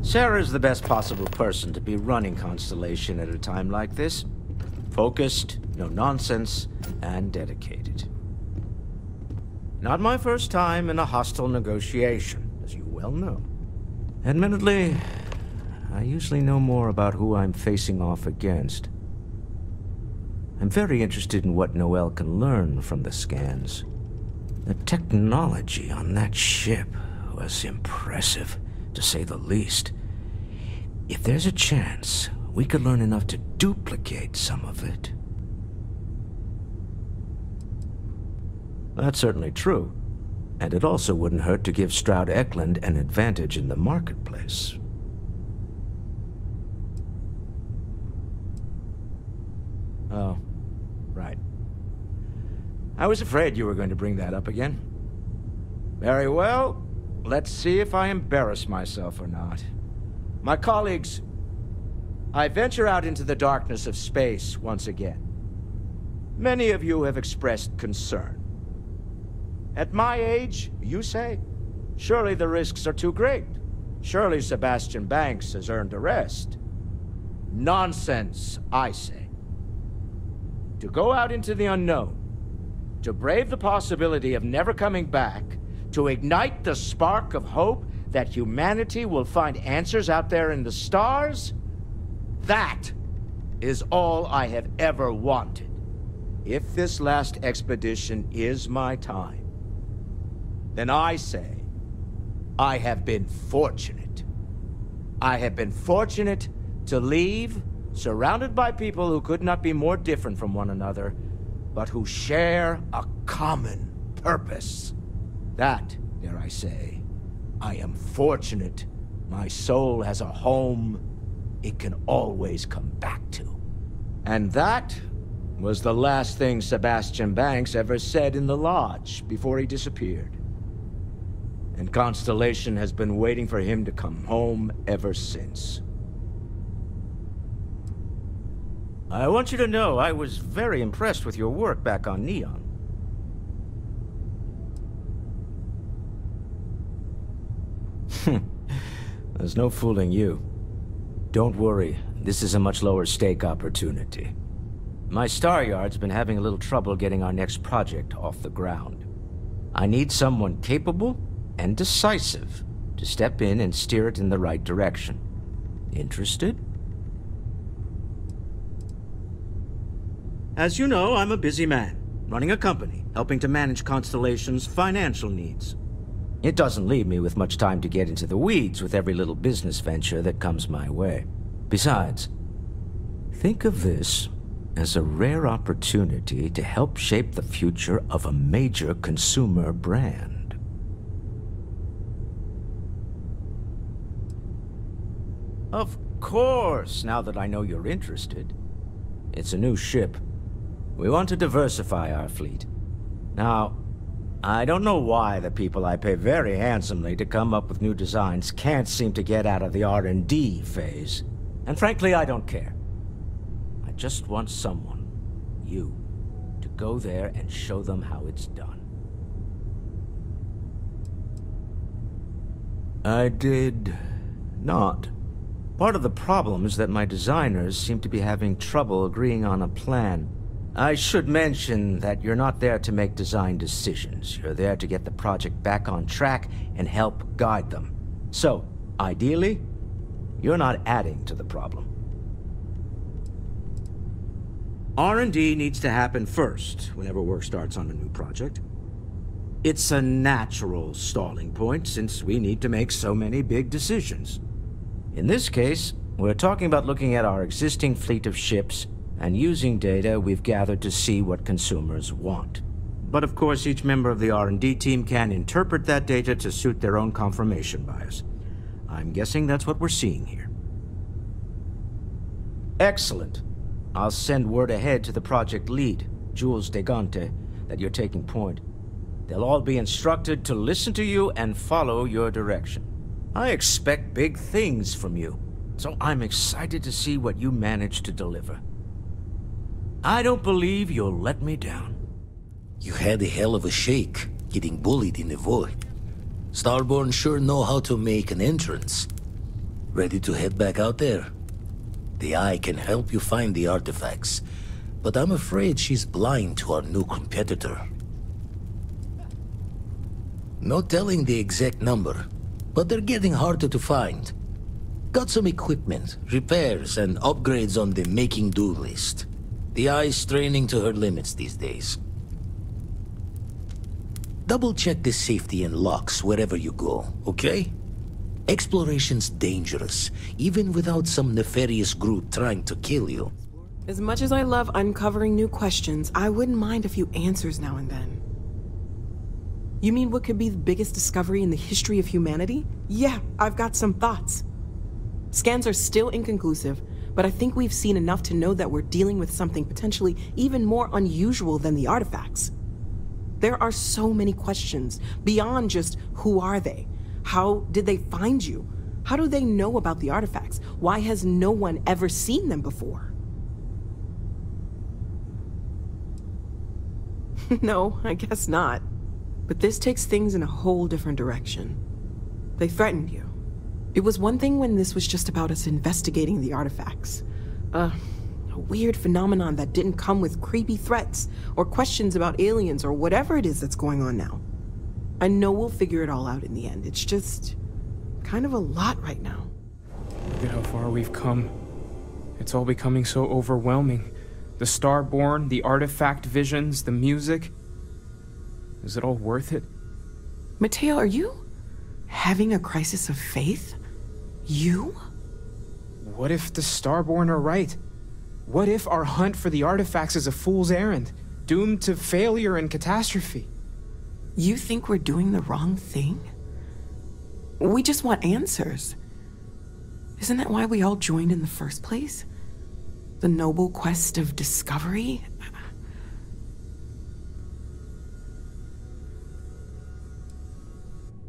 Sarah's the best possible person to be running Constellation at a time like this. Focused, no nonsense, and dedicated. Not my first time in a hostile negotiation, as you well know. Admittedly, I usually know more about who I'm facing off against. I'm very interested in what Noel can learn from the scans. The technology on that ship was impressive, to say the least. If there's a chance, we could learn enough to duplicate some of it. That's certainly true. And it also wouldn't hurt to give Stroud Eklund an advantage in the marketplace. Oh, right. I was afraid you were going to bring that up again. Very well. Let's see if I embarrass myself or not. My colleagues, I venture out into the darkness of space once again. Many of you have expressed concern. At my age, you say, surely the risks are too great. Surely Sebastian Banks has earned a rest. Nonsense, I say. To go out into the unknown, to brave the possibility of never coming back, to ignite the spark of hope that humanity will find answers out there in the stars, that is all I have ever wanted. If this last expedition is my time, then I say, I have been fortunate. I have been fortunate to leave, surrounded by people who could not be more different from one another, but who share a common purpose. That, dare I say, I am fortunate. My soul has a home it can always come back to. And that was the last thing Sebastian Banks ever said in the lodge before he disappeared. And Constellation has been waiting for him to come home ever since. I want you to know I was very impressed with your work back on Neon. There's no fooling you. Don't worry, this is a much lower stake opportunity. My Star Yard's been having a little trouble getting our next project off the ground. I need someone capable and decisive to step in and steer it in the right direction. Interested? As you know, I'm a busy man, running a company, helping to manage Constellation's financial needs. It doesn't leave me with much time to get into the weeds with every little business venture that comes my way. Besides, think of this as a rare opportunity to help shape the future of a major consumer brand. Of course, now that I know you're interested. It's a new ship. We want to diversify our fleet. Now, I don't know why the people I pay very handsomely to come up with new designs can't seem to get out of the R&D phase. And frankly, I don't care. I just want someone, you, to go there and show them how it's done. I did not. Part of the problem is that my designers seem to be having trouble agreeing on a plan. I should mention that you're not there to make design decisions. You're there to get the project back on track and help guide them. So, ideally, you're not adding to the problem. R&D needs to happen first whenever work starts on a new project. It's a natural stalling point since we need to make so many big decisions. In this case, we're talking about looking at our existing fleet of ships and using data we've gathered to see what consumers want. But of course, each member of the R&D team can interpret that data to suit their own confirmation bias. I'm guessing that's what we're seeing here. Excellent. I'll send word ahead to the project lead, Jules Degante, that you're taking point. They'll all be instructed to listen to you and follow your direction. I expect big things from you, so I'm excited to see what you manage to deliver. I don't believe you'll let me down. You had a hell of a shake, getting bullied in the void. Starborn sure know how to make an entrance. Ready to head back out there? The Eye can help you find the artifacts, but I'm afraid she's blind to our new competitor. No telling the exact number, but they're getting harder to find. Got some equipment, repairs, and upgrades on the making-do list. The Eye's straining to her limits these days. Double-check the safety and locks wherever you go, okay? Exploration's dangerous, even without some nefarious group trying to kill you. As much as I love uncovering new questions, I wouldn't mind a few answers now and then. You mean what could be the biggest discovery in the history of humanity? Yeah, I've got some thoughts. Scans are still inconclusive, but I think we've seen enough to know that we're dealing with something potentially even more unusual than the artifacts. There are so many questions beyond just who are they? How did they find you? How do they know about the artifacts? Why has no one ever seen them before? No, I guess not. But this takes things in a whole different direction. They threatened you. It was one thing when this was just about us investigating the artifacts. A weird phenomenon that didn't come with creepy threats or questions about aliens or whatever it is that's going on now. I know we'll figure it all out in the end. It's just kind of a lot right now. Look at how far we've come. It's all becoming so overwhelming. The Starborn, the artifact visions, the music. Is it all worth it? Mateo, are you having a crisis of faith? You? What if the Starborn are right? What if our hunt for the artifacts is a fool's errand, doomed to failure and catastrophe? You think we're doing the wrong thing? We just want answers. Isn't that why we all joined in the first place? The noble quest of discovery?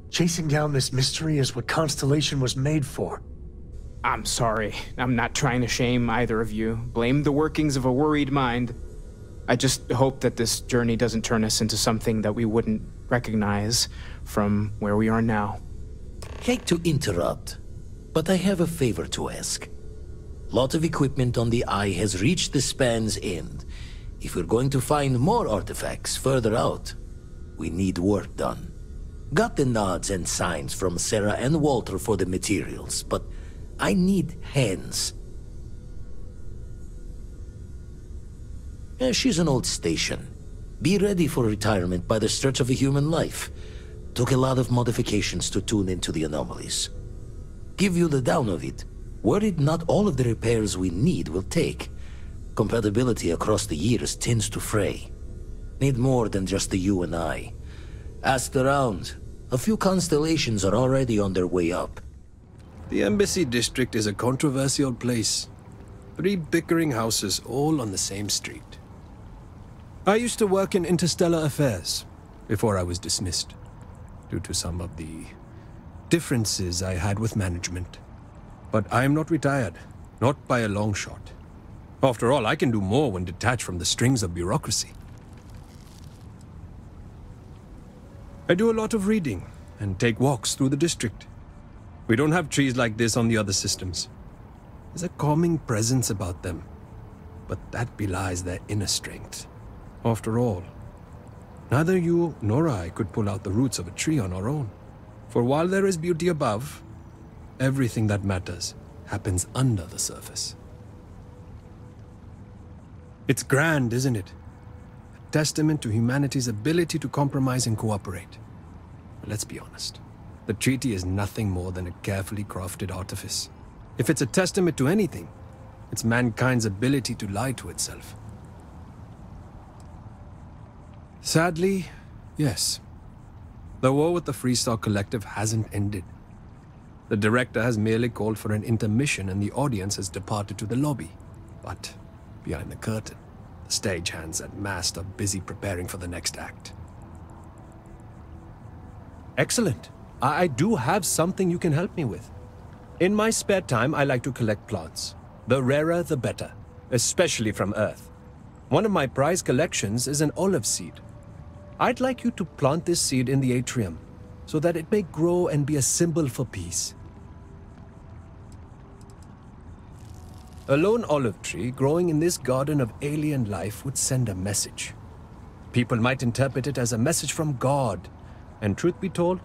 Chasing down this mystery is what Constellation was made for. I'm sorry. I'm not trying to shame either of you. Blame the workings of a worried mind. I just hope that this journey doesn't turn us into something that we wouldn't recognize from where we are now. Hate to interrupt, but I have a favor to ask. Lot of equipment on the Eye has reached the span's end. If we're going to find more artifacts further out, we need work done. Got the nods and signs from Sarah and Walter for the materials, but I need hands. She's an old station. Be ready for retirement by the stretch of a human life. Took a lot of modifications to tune into the anomalies. Give you the down of it. Worried not all of the repairs we need will take. Compatibility across the years tends to fray. Need more than just the you and I. Asked around. A few constellations are already on their way up. The Embassy District is a controversial place. 3 bickering houses all on the same street. I used to work in interstellar affairs before I was dismissed, due to some of the differences I had with management. But I am not retired, not by a long shot. After all, I can do more when detached from the strings of bureaucracy. I do a lot of reading and take walks through the district. We don't have trees like this on the other systems. There's a calming presence about them, but that belies their inner strength. After all, neither you nor I could pull out the roots of a tree on our own. For while there is beauty above, everything that matters happens under the surface. It's grand, isn't it? A testament to humanity's ability to compromise and cooperate. But let's be honest. The treaty is nothing more than a carefully crafted artifice. If it's a testament to anything, it's mankind's ability to lie to itself. Sadly, yes. The war with the Freestar Collective hasn't ended. The director has merely called for an intermission and the audience has departed to the lobby. But behind the curtain, the stagehands at Mast are busy preparing for the next act. Excellent. I do have something you can help me with. In my spare time, I like to collect plants. The rarer, the better, especially from Earth. One of my prized collections is an olive seed. I'd like you to plant this seed in the atrium, so that it may grow and be a symbol for peace. A lone olive tree growing in this garden of alien life would send a message. People might interpret it as a message from God. And truth be told,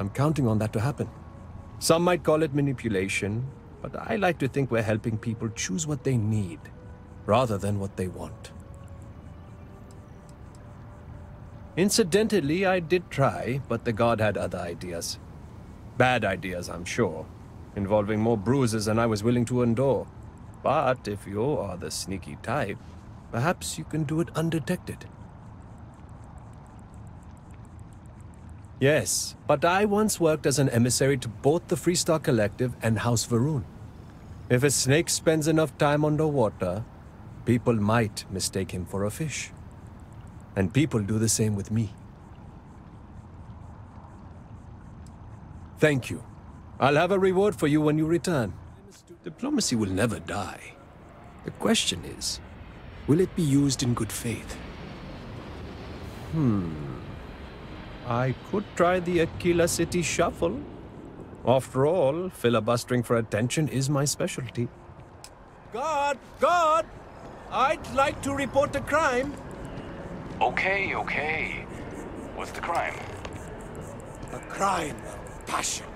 I'm counting on that to happen. Some might call it manipulation, but I like to think we're helping people choose what they need, rather than what they want. Incidentally, I did try, but the god had other ideas. Bad ideas, I'm sure, involving more bruises than I was willing to endure. But if you are the sneaky type, perhaps you can do it undetected. Yes, but I once worked as an emissary to both the Freestar Collective and House Varun. If a snake spends enough time underwater, people might mistake him for a fish. And people do the same with me. Thank you. I'll have a reward for you when you return. Diplomacy will never die. The question is, will it be used in good faith? I could try the Aquila City Shuffle. After all, filibustering for attention is my specialty. God! I'd like to report a crime. Okay. What's the crime? A crime of passion.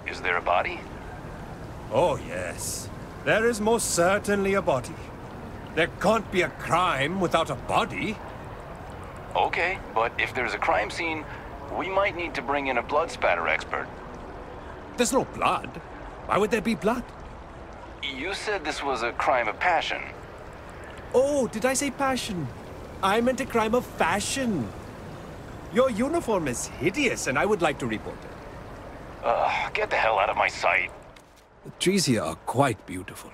Is there a body? Oh, yes. There is most certainly a body. There can't be a crime without a body. Okay, but if there's a crime scene, we might need to bring in a blood spatter expert. There's no blood. Why would there be blood? You said this was a crime of passion. Oh, did I say passion? I meant a crime of fashion. Your uniform is hideous, and I would like to report it. Get the hell out of my sight. The trees here are quite beautiful.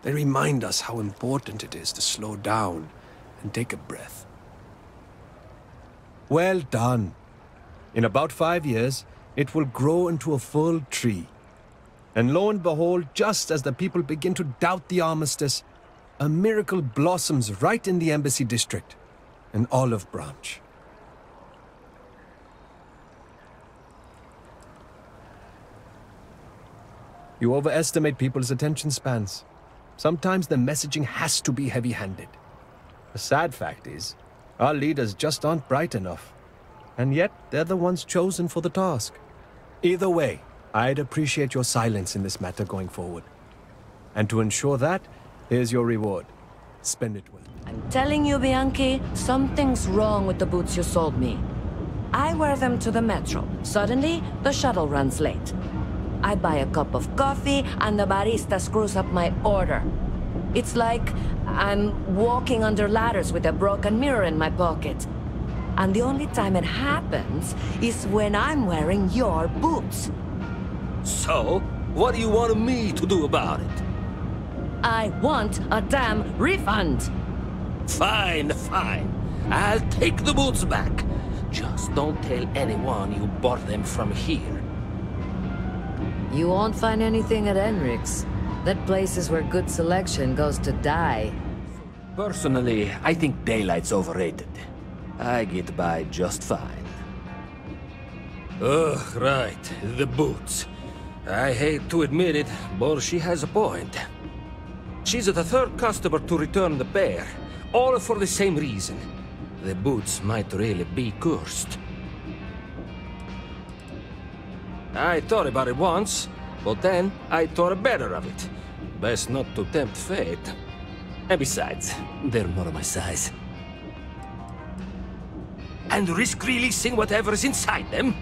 They remind us how important it is to slow down and take a breath. Well done. In about 5 years, it will grow into a full tree. And lo and behold, just as the people begin to doubt the armistice, a miracle blossoms right in the embassy district, an olive branch. You overestimate people's attention spans. Sometimes the messaging has to be heavy-handed. The sad fact is, our leaders just aren't bright enough. And yet, they're the ones chosen for the task. Either way, I'd appreciate your silence in this matter going forward. And to ensure that, here's your reward. Spend it well. I'm telling you, Bianchi, something's wrong with the boots you sold me. I wear them to the metro. Suddenly, the shuttle runs late. I buy a cup of coffee, and the barista screws up my order. It's like I'm walking under ladders with a broken mirror in my pocket. And the only time it happens is when I'm wearing your boots. So, what do you want me to do about it? I want a damn refund! Fine. I'll take the boots back. Just don't tell anyone you bought them from here. You won't find anything at Enric's. That place is where good selection goes to die. Personally, I think daylight's overrated. I get by just fine. Ugh, right. The boots. I hate to admit it, but she has a point. She's the third customer to return the pair, all for the same reason. The boots might really be cursed. I thought about it once, but then I thought better of it. Best not to tempt fate. And besides, they're more my size. And risk releasing whatever is inside them?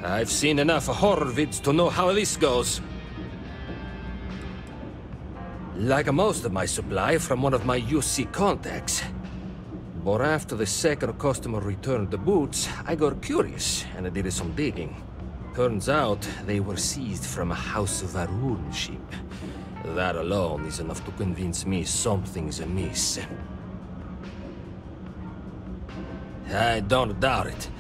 I've seen enough horror vids to know how this goes. Like most of my supply from one of my UC contacts. But after the second customer returned the boots, I got curious and I did some digging. Turns out they were seized from a House Varun ship. That alone is enough to convince me something's amiss. I don't doubt it.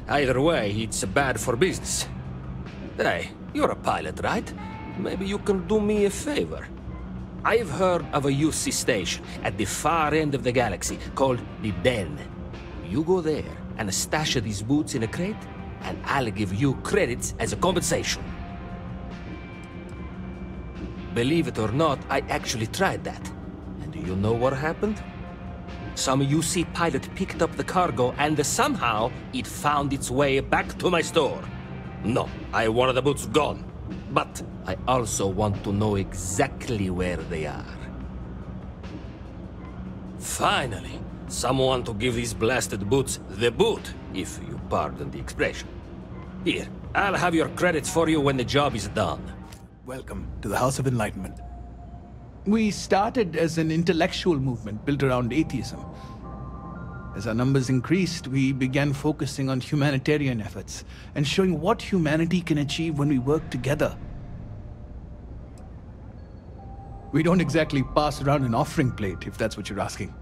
Either way, it's bad for business. Hey, you're a pilot, right? Maybe you can do me a favor. I've heard of a UC station at the far end of the galaxy called the Den. You go there and stash these boots in a crate, and I'll give you credits as a compensation. Believe it or not, I actually tried that. And do you know what happened? Some UC pilot picked up the cargo and somehow it found its way back to my store. No, I wanted the boots gone. But I also want to know exactly where they are. Finally, someone to give these blasted boots the boot, if you pardon the expression. Here, I'll have your credits for you when the job is done. Welcome to the House of Enlightenment. We started as an intellectual movement built around atheism. As our numbers increased, we began focusing on humanitarian efforts and showing what humanity can achieve when we work together. We don't exactly pass around an offering plate, if that's what you're asking.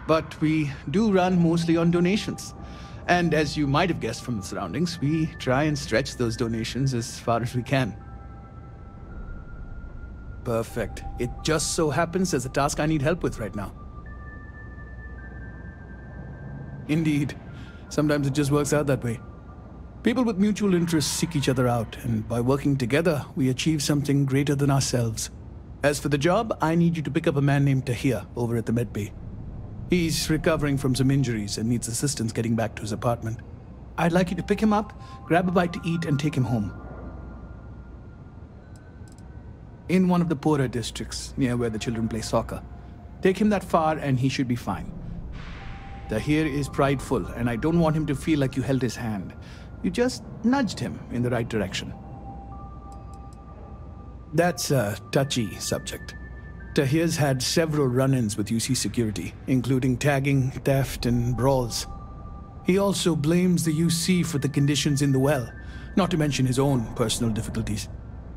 But we do run mostly on donations. And as you might have guessed from the surroundings, we try and stretch those donations as far as we can. Perfect. It just so happens there's a task I need help with right now. Indeed. Sometimes it just works out that way. People with mutual interests seek each other out, and by working together, we achieve something greater than ourselves. As for the job, I need you to pick up a man named Tahir over at the medbay. He's recovering from some injuries and needs assistance getting back to his apartment. I'd like you to pick him up, grab a bite to eat, and take him home. In one of the poorer districts, near where the children play soccer. Take him that far and he should be fine. Tahir is prideful, and I don't want him to feel like you held his hand. You just nudged him in the right direction. That's a touchy subject. Tahir's had several run-ins with UC security, including tagging, theft, and brawls. He also blames the UC for the conditions in the well, not to mention his own personal difficulties.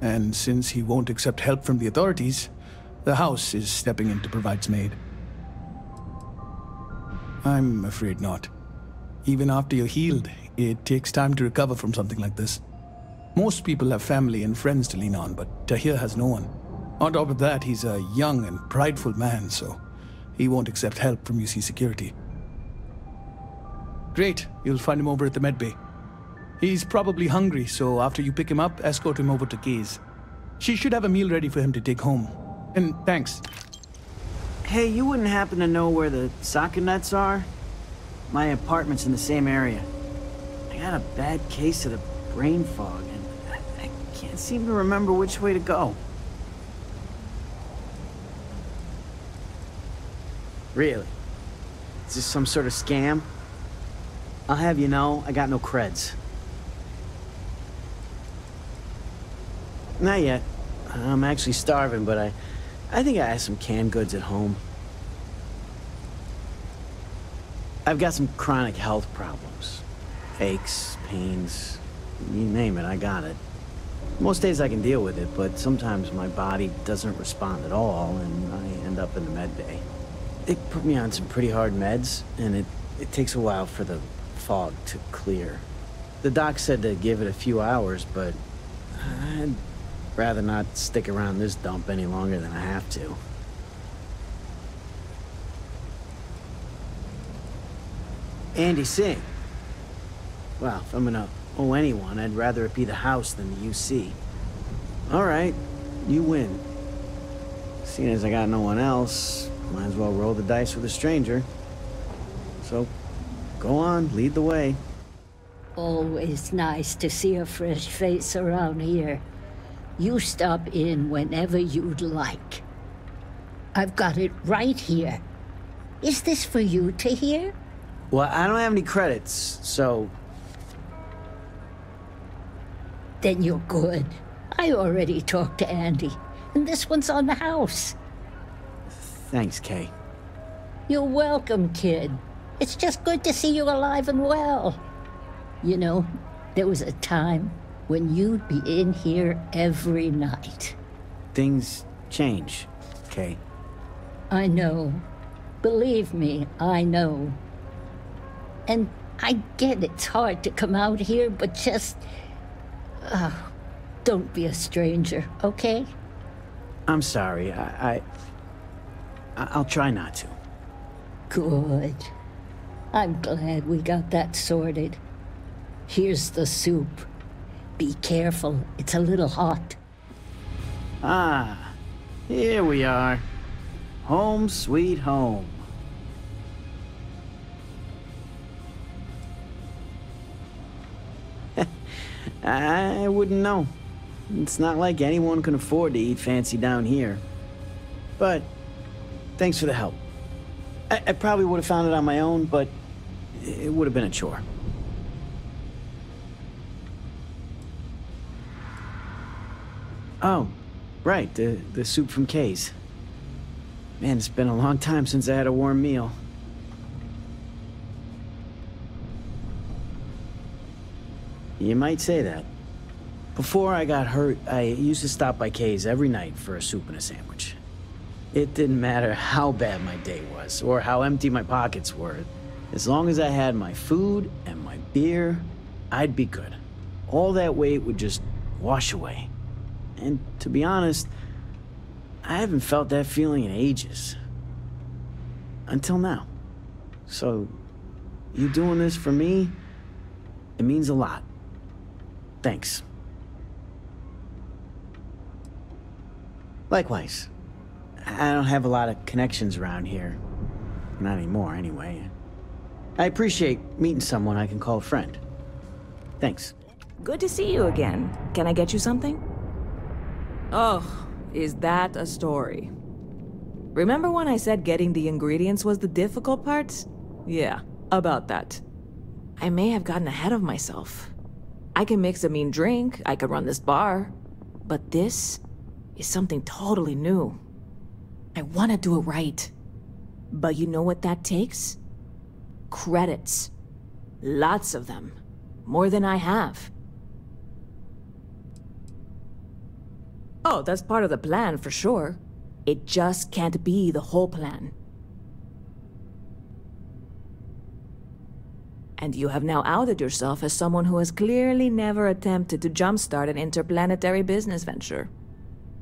And since he won't accept help from the authorities, the house is stepping in to provide some aid. I'm afraid not. Even after you're healed, it takes time to recover from something like this. Most people have family and friends to lean on, but Tahir has no one. On top of that, he's a young and prideful man, so he won't accept help from UC security. Great, you'll find him over at the medbay. He's probably hungry, so after you pick him up, escort him over to Kay's. She should have a meal ready for him to take home. And thanks. Hey, you wouldn't happen to know where the soccer nets are? My apartment's in the same area. I got a bad case of the brain fog, and I can't seem to remember which way to go. Really? Is this some sort of scam? I'll have you know, I got no creds. Not yet. I'm actually starving, but I think I have some canned goods at home. I've got some chronic health problems. Aches, pains, you name it, I got it. Most days I can deal with it, but sometimes my body doesn't respond at all, and I end up in the med bay. They put me on some pretty hard meds, and it takes a while for the fog to clear. The doc said to give it a few hours, but I'd rather not stick around this dump any longer than I have to. Andy Singh. Well, if I'm gonna owe anyone, I'd rather it be the house than the UC. All right, you win. Seeing as I got no one else, might as well roll the dice with a stranger. So, go on, lead the way. Always nice to see a fresh face around here. You stop in whenever you'd like. I've got it right here. Is this for you to hear? Well, I don't have any credits, so... Then you're good. I already talked to Andy, and this one's on the house. Thanks, Kay. You're welcome, kid. It's just good to see you alive and well. You know, there was a time when you'd be in here every night. Things change, Kay. I know. Believe me, I know. And I get it's hard to come out here, but just... don't be a stranger, okay? I'm sorry, I'll try not to. Good. I'm glad we got that sorted. Here's the soup. Be careful, it's a little hot. Ah, here we are. Home sweet home. I wouldn't know. It's not like anyone can afford to eat fancy down here. But thanks for the help. I probably would have found it on my own, but it would have been a chore. Oh, right, the soup from Kay's. Man, it's been a long time since I had a warm meal. You might say that. Before I got hurt, I used to stop by Kay's every night for a soup and a sandwich. It didn't matter how bad my day was, or how empty my pockets were. As long as I had my food and my beer, I'd be good. All that weight would just wash away. And to be honest, I haven't felt that feeling in ages. Until now. So, you doing this for me, it means a lot. Thanks. Likewise. I don't have a lot of connections around here. Not anymore, anyway. I appreciate meeting someone I can call a friend. Thanks. Good to see you again. Can I get you something? Oh, is that a story? Remember when I said getting the ingredients was the difficult part? Yeah, about that. I may have gotten ahead of myself. I can mix a mean drink, I could run this bar. But this is something totally new. I want to do it right. But you know what that takes? Credits. Lots of them. More than I have. Oh, that's part of the plan for sure. It just can't be the whole plan. And you have now outed yourself as someone who has clearly never attempted to jumpstart an interplanetary business venture.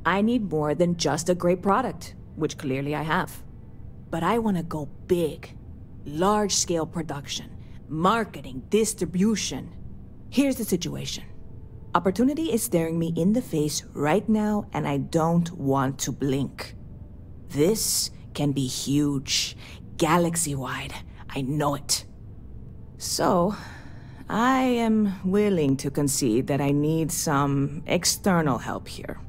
I need more than just a great product, which clearly I have. But I want to go big. Large-scale production, marketing, distribution. Here's the situation. Opportunity is staring me in the face right now, and I don't want to blink. This can be huge, galaxy-wide. I know it. So, I am willing to concede that I need some external help here.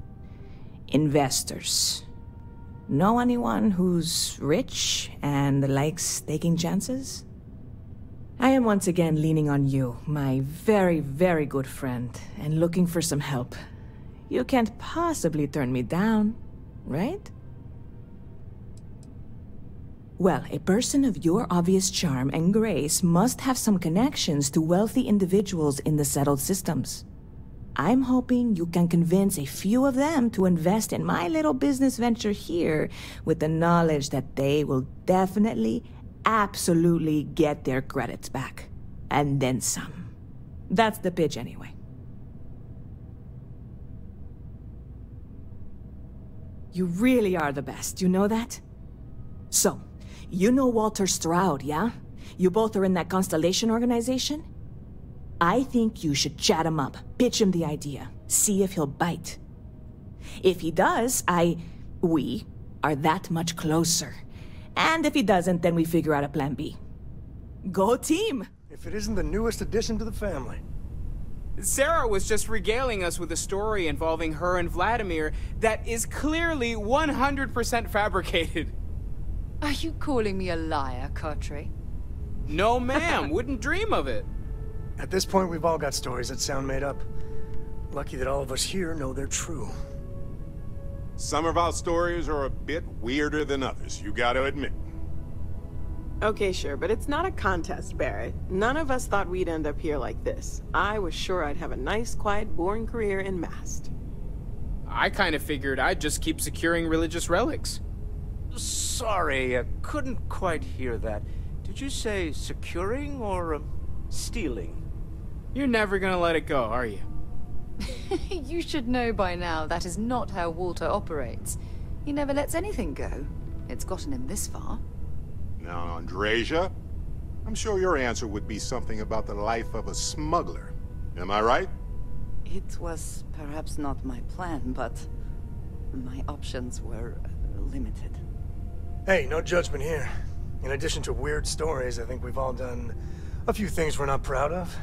Investors. Know anyone who's rich and likes taking chances? I am once again leaning on you, my very, very good friend, and looking for some help. You can't possibly turn me down, right? Well, a person of your obvious charm and grace must have some connections to wealthy individuals in the settled systems. I'm hoping you can convince a few of them to invest in my little business venture here with the knowledge that they will definitely, absolutely get their credits back. And then some. That's the pitch anyway. You really are the best, you know that? So, you know Walter Stroud, yeah? You both are in that Constellation organization? I think you should chat him up, pitch him the idea, see if he'll bite. If he does, we are that much closer. And if he doesn't, then we figure out a plan B. Go team! If it isn't the newest addition to the family. Sarah was just regaling us with a story involving her and Vladimir that is clearly 100% fabricated. Are you calling me a liar, Cartray? No, ma'am. Wouldn't dream of it. At this point, we've all got stories that sound made up. Lucky that all of us here know they're true. Some of our stories are a bit weirder than others, you gotta admit. Okay, sure, but it's not a contest, Barrett. None of us thought we'd end up here like this. I was sure I'd have a nice, quiet, boring career in Mast. I kind of figured I'd just keep securing religious relics. Sorry, I couldn't quite hear that. Did you say securing or stealing? You're never gonna let it go, are you? You should know by now that is not how Walter operates. He never lets anything go. It's gotten him this far. Now, Andreja, I'm sure your answer would be something about the life of a smuggler. Am I right? It was perhaps not my plan, but My options were limited. Hey, no judgment here. In addition to weird stories, I think we've all done a few things we're not proud of.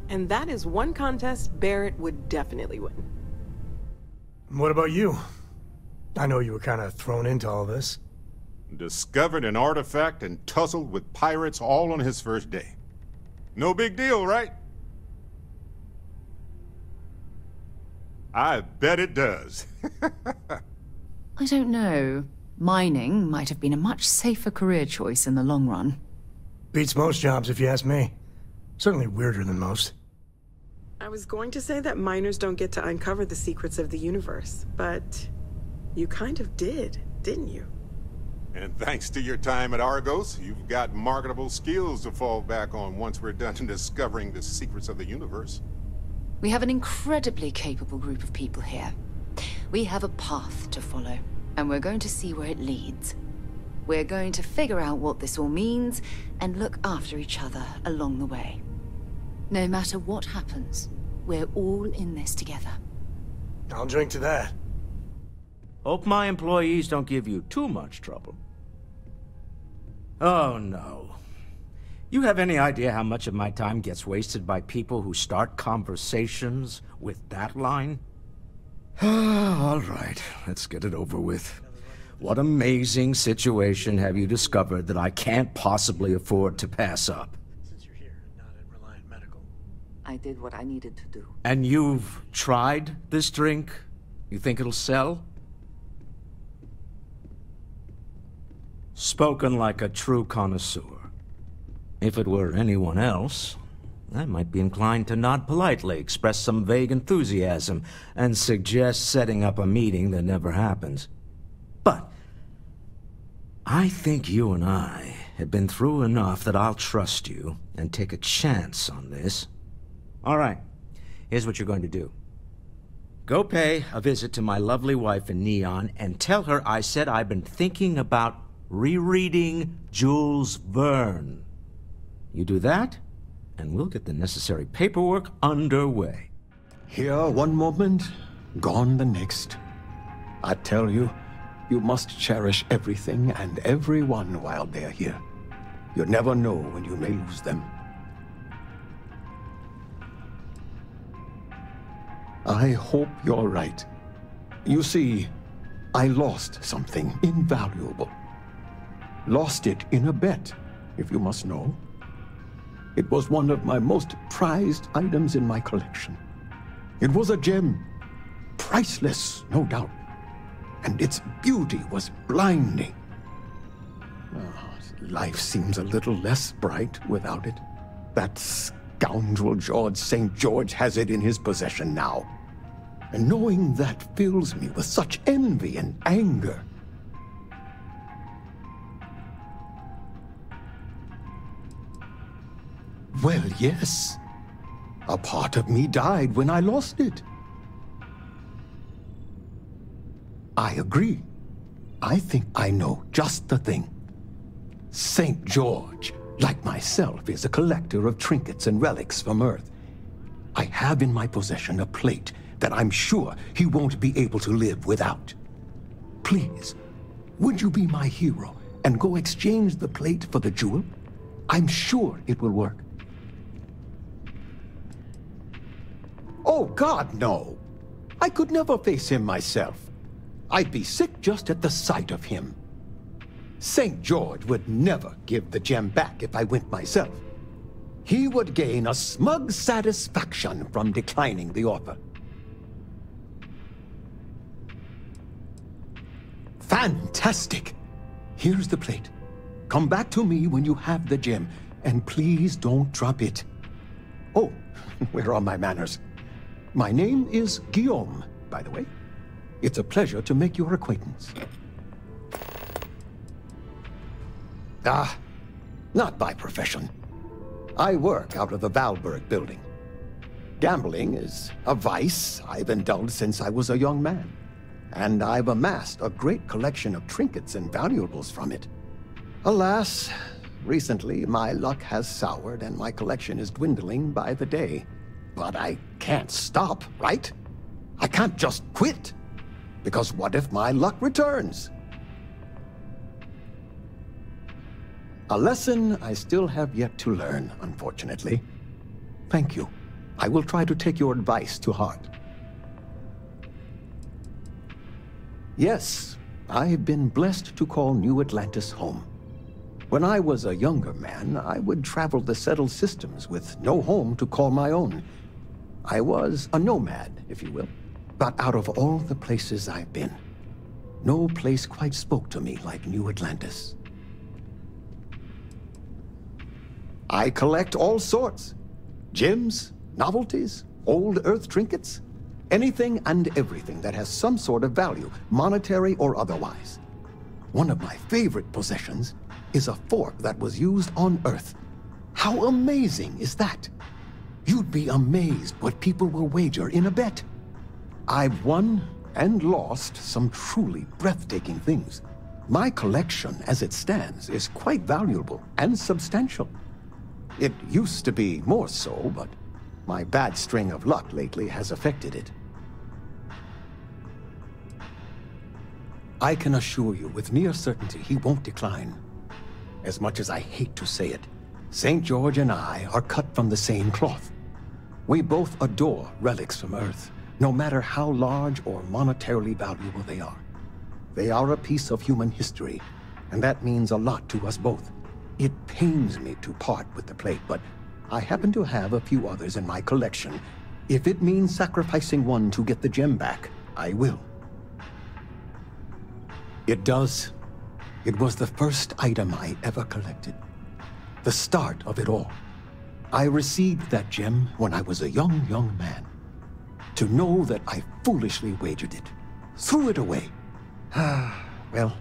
And that is one contest Barrett would definitely win. What about you? I know you were kind of thrown into all this. Discovered an artifact and tussled with pirates all on his first day. No big deal, right? I bet it does. I don't know. Mining might have been a much safer career choice in the long run. Beats most jobs, if you ask me. Certainly weirder than most. I was going to say that miners don't get to uncover the secrets of the universe, but you kind of did, didn't you? And thanks to your time at Argos, you've got marketable skills to fall back on once we're done discovering the secrets of the universe. We have an incredibly capable group of people here. We have a path to follow, and we're going to see where it leads. We're going to figure out what this all means, and look after each other along the way. No matter what happens, we're all in this together. I'll drink to that. Hope my employees don't give you too much trouble. Oh, no. You have any idea how much of my time gets wasted by people who start conversations with that line? All right, let's get it over with. What amazing situation have you discovered that I can't possibly afford to pass up? Since you're here, not at Reliant Medical. I did what I needed to do. And you've tried this drink? You think it'll sell? Spoken like a true connoisseur. If it were anyone else, I might be inclined to nod politely, express some vague enthusiasm, and suggest setting up a meeting that never happens. But I think you and I have been through enough that I'll trust you and take a chance on this. All right, here's what you're going to do. Go pay a visit to my lovely wife in Neon and tell her I said I've been thinking about rereading Jules Verne. You do that, and we'll get the necessary paperwork underway. Here one moment, gone the next. I tell you, you must cherish everything and everyone while they're here. You never know when you may lose them. I hope you're right. You see, I lost something invaluable. Lost it in a bet, if you must know. It was one of my most prized items in my collection. It was a gem. Priceless, no doubt. And its beauty was blinding. Life seems a little less bright without it. That scoundrel George St. George has it in his possession now. And knowing that fills me with such envy and anger. Well, yes. A part of me died when I lost it. I agree. I think I know just the thing. St. George, like myself, is a collector of trinkets and relics from Earth. I have in my possession a plate that I'm sure he won't be able to live without. Please, would you be my hero and go exchange the plate for the jewel? I'm sure it will work. Oh, God, no. I could never face him myself. I'd be sick just at the sight of him. St. George would never give the gem back if I went myself. He would gain a smug satisfaction from declining the offer. Fantastic! Here's the plate. Come back to me when you have the gem, and please don't drop it. Oh, where are my manners? My name is Guillaume, by the way. It's a pleasure to make your acquaintance. Ah, not by profession. I work out of the Valberg building. Gambling is a vice I've indulged since I was a young man, and I've amassed a great collection of trinkets and valuables from it. Alas, recently my luck has soured and my collection is dwindling by the day. But I can't stop, right? I can't just quit. Because what if my luck returns? A lesson I still have yet to learn, unfortunately. Thank you. I will try to take your advice to heart. Yes, I've been blessed to call New Atlantis home. When I was a younger man, I would travel the settled systems with no home to call my own. I was a nomad, if you will. But out of all the places I've been, no place quite spoke to me like New Atlantis. I collect all sorts. Gems, novelties, old Earth trinkets. Anything and everything that has some sort of value, monetary or otherwise. One of my favorite possessions is a fork that was used on Earth. How amazing is that? You'd be amazed what people will wager in a bet. I've won and lost some truly breathtaking things. My collection, as it stands, is quite valuable and substantial. It used to be more so, but my bad string of luck lately has affected it. I can assure you with near certainty he won't decline. As much as I hate to say it, St. George and I are cut from the same cloth. We both adore relics from Earth, no matter how large or monetarily valuable they are. They are a piece of human history, and that means a lot to us both. It pains me to part with the plate, but I happen to have a few others in my collection. If it means sacrificing one to get the gem back, I will. It does. It was the first item I ever collected. The start of it all. I received that gem when I was a young man. To know that I foolishly wagered it, threw it away. Well,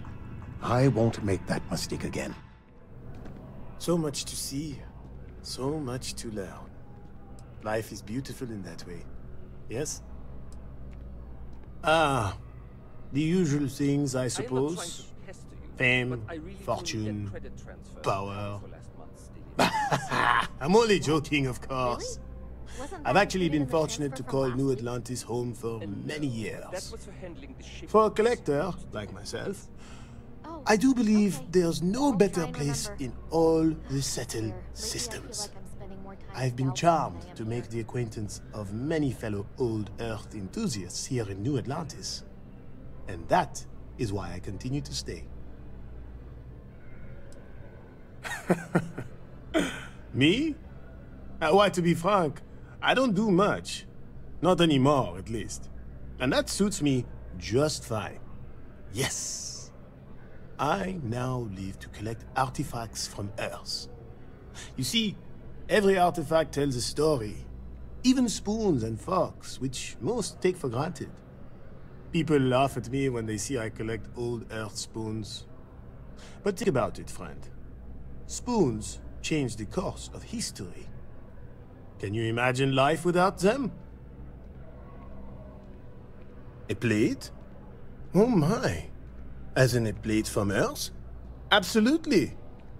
I won't make that mistake again. So much to see, so much to learn. Life is beautiful in that way, yes? Ah, the usual things, I suppose. Fame, fortune, power. I'm only joking, of course. I've actually been fortunate to call New Atlantis home for many years. For a collector, like myself, I do believe there's no better place in all the settled systems. I've been charmed to make the acquaintance of many fellow old Earth enthusiasts here in New Atlantis. And that is why I continue to stay. Me? Why, to be frank, I don't do much. Not anymore, at least. And that suits me just fine. Yes. I now live to collect artifacts from Earth. You see, every artifact tells a story. Even spoons and forks, which most take for granted. People laugh at me when they see I collect old Earth spoons. But think about it, friend. Spoons change the course of history. Can you imagine life without them? A plate? Oh my. As in a plate from Earth? Absolutely.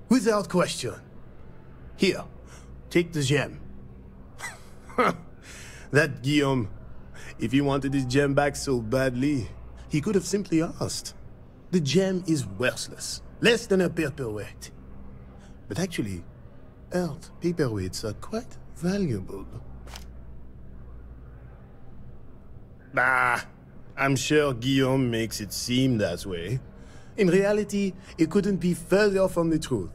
Without question. Here, take the gem. That Guillaume, if he wanted his gem back so badly, he could have simply asked. The gem is worthless, less than a paperweight. But actually, Earth paperweights are quite valuable. Bah, I'm sure Guillaume makes it seem that way. In reality, it couldn't be further from the truth.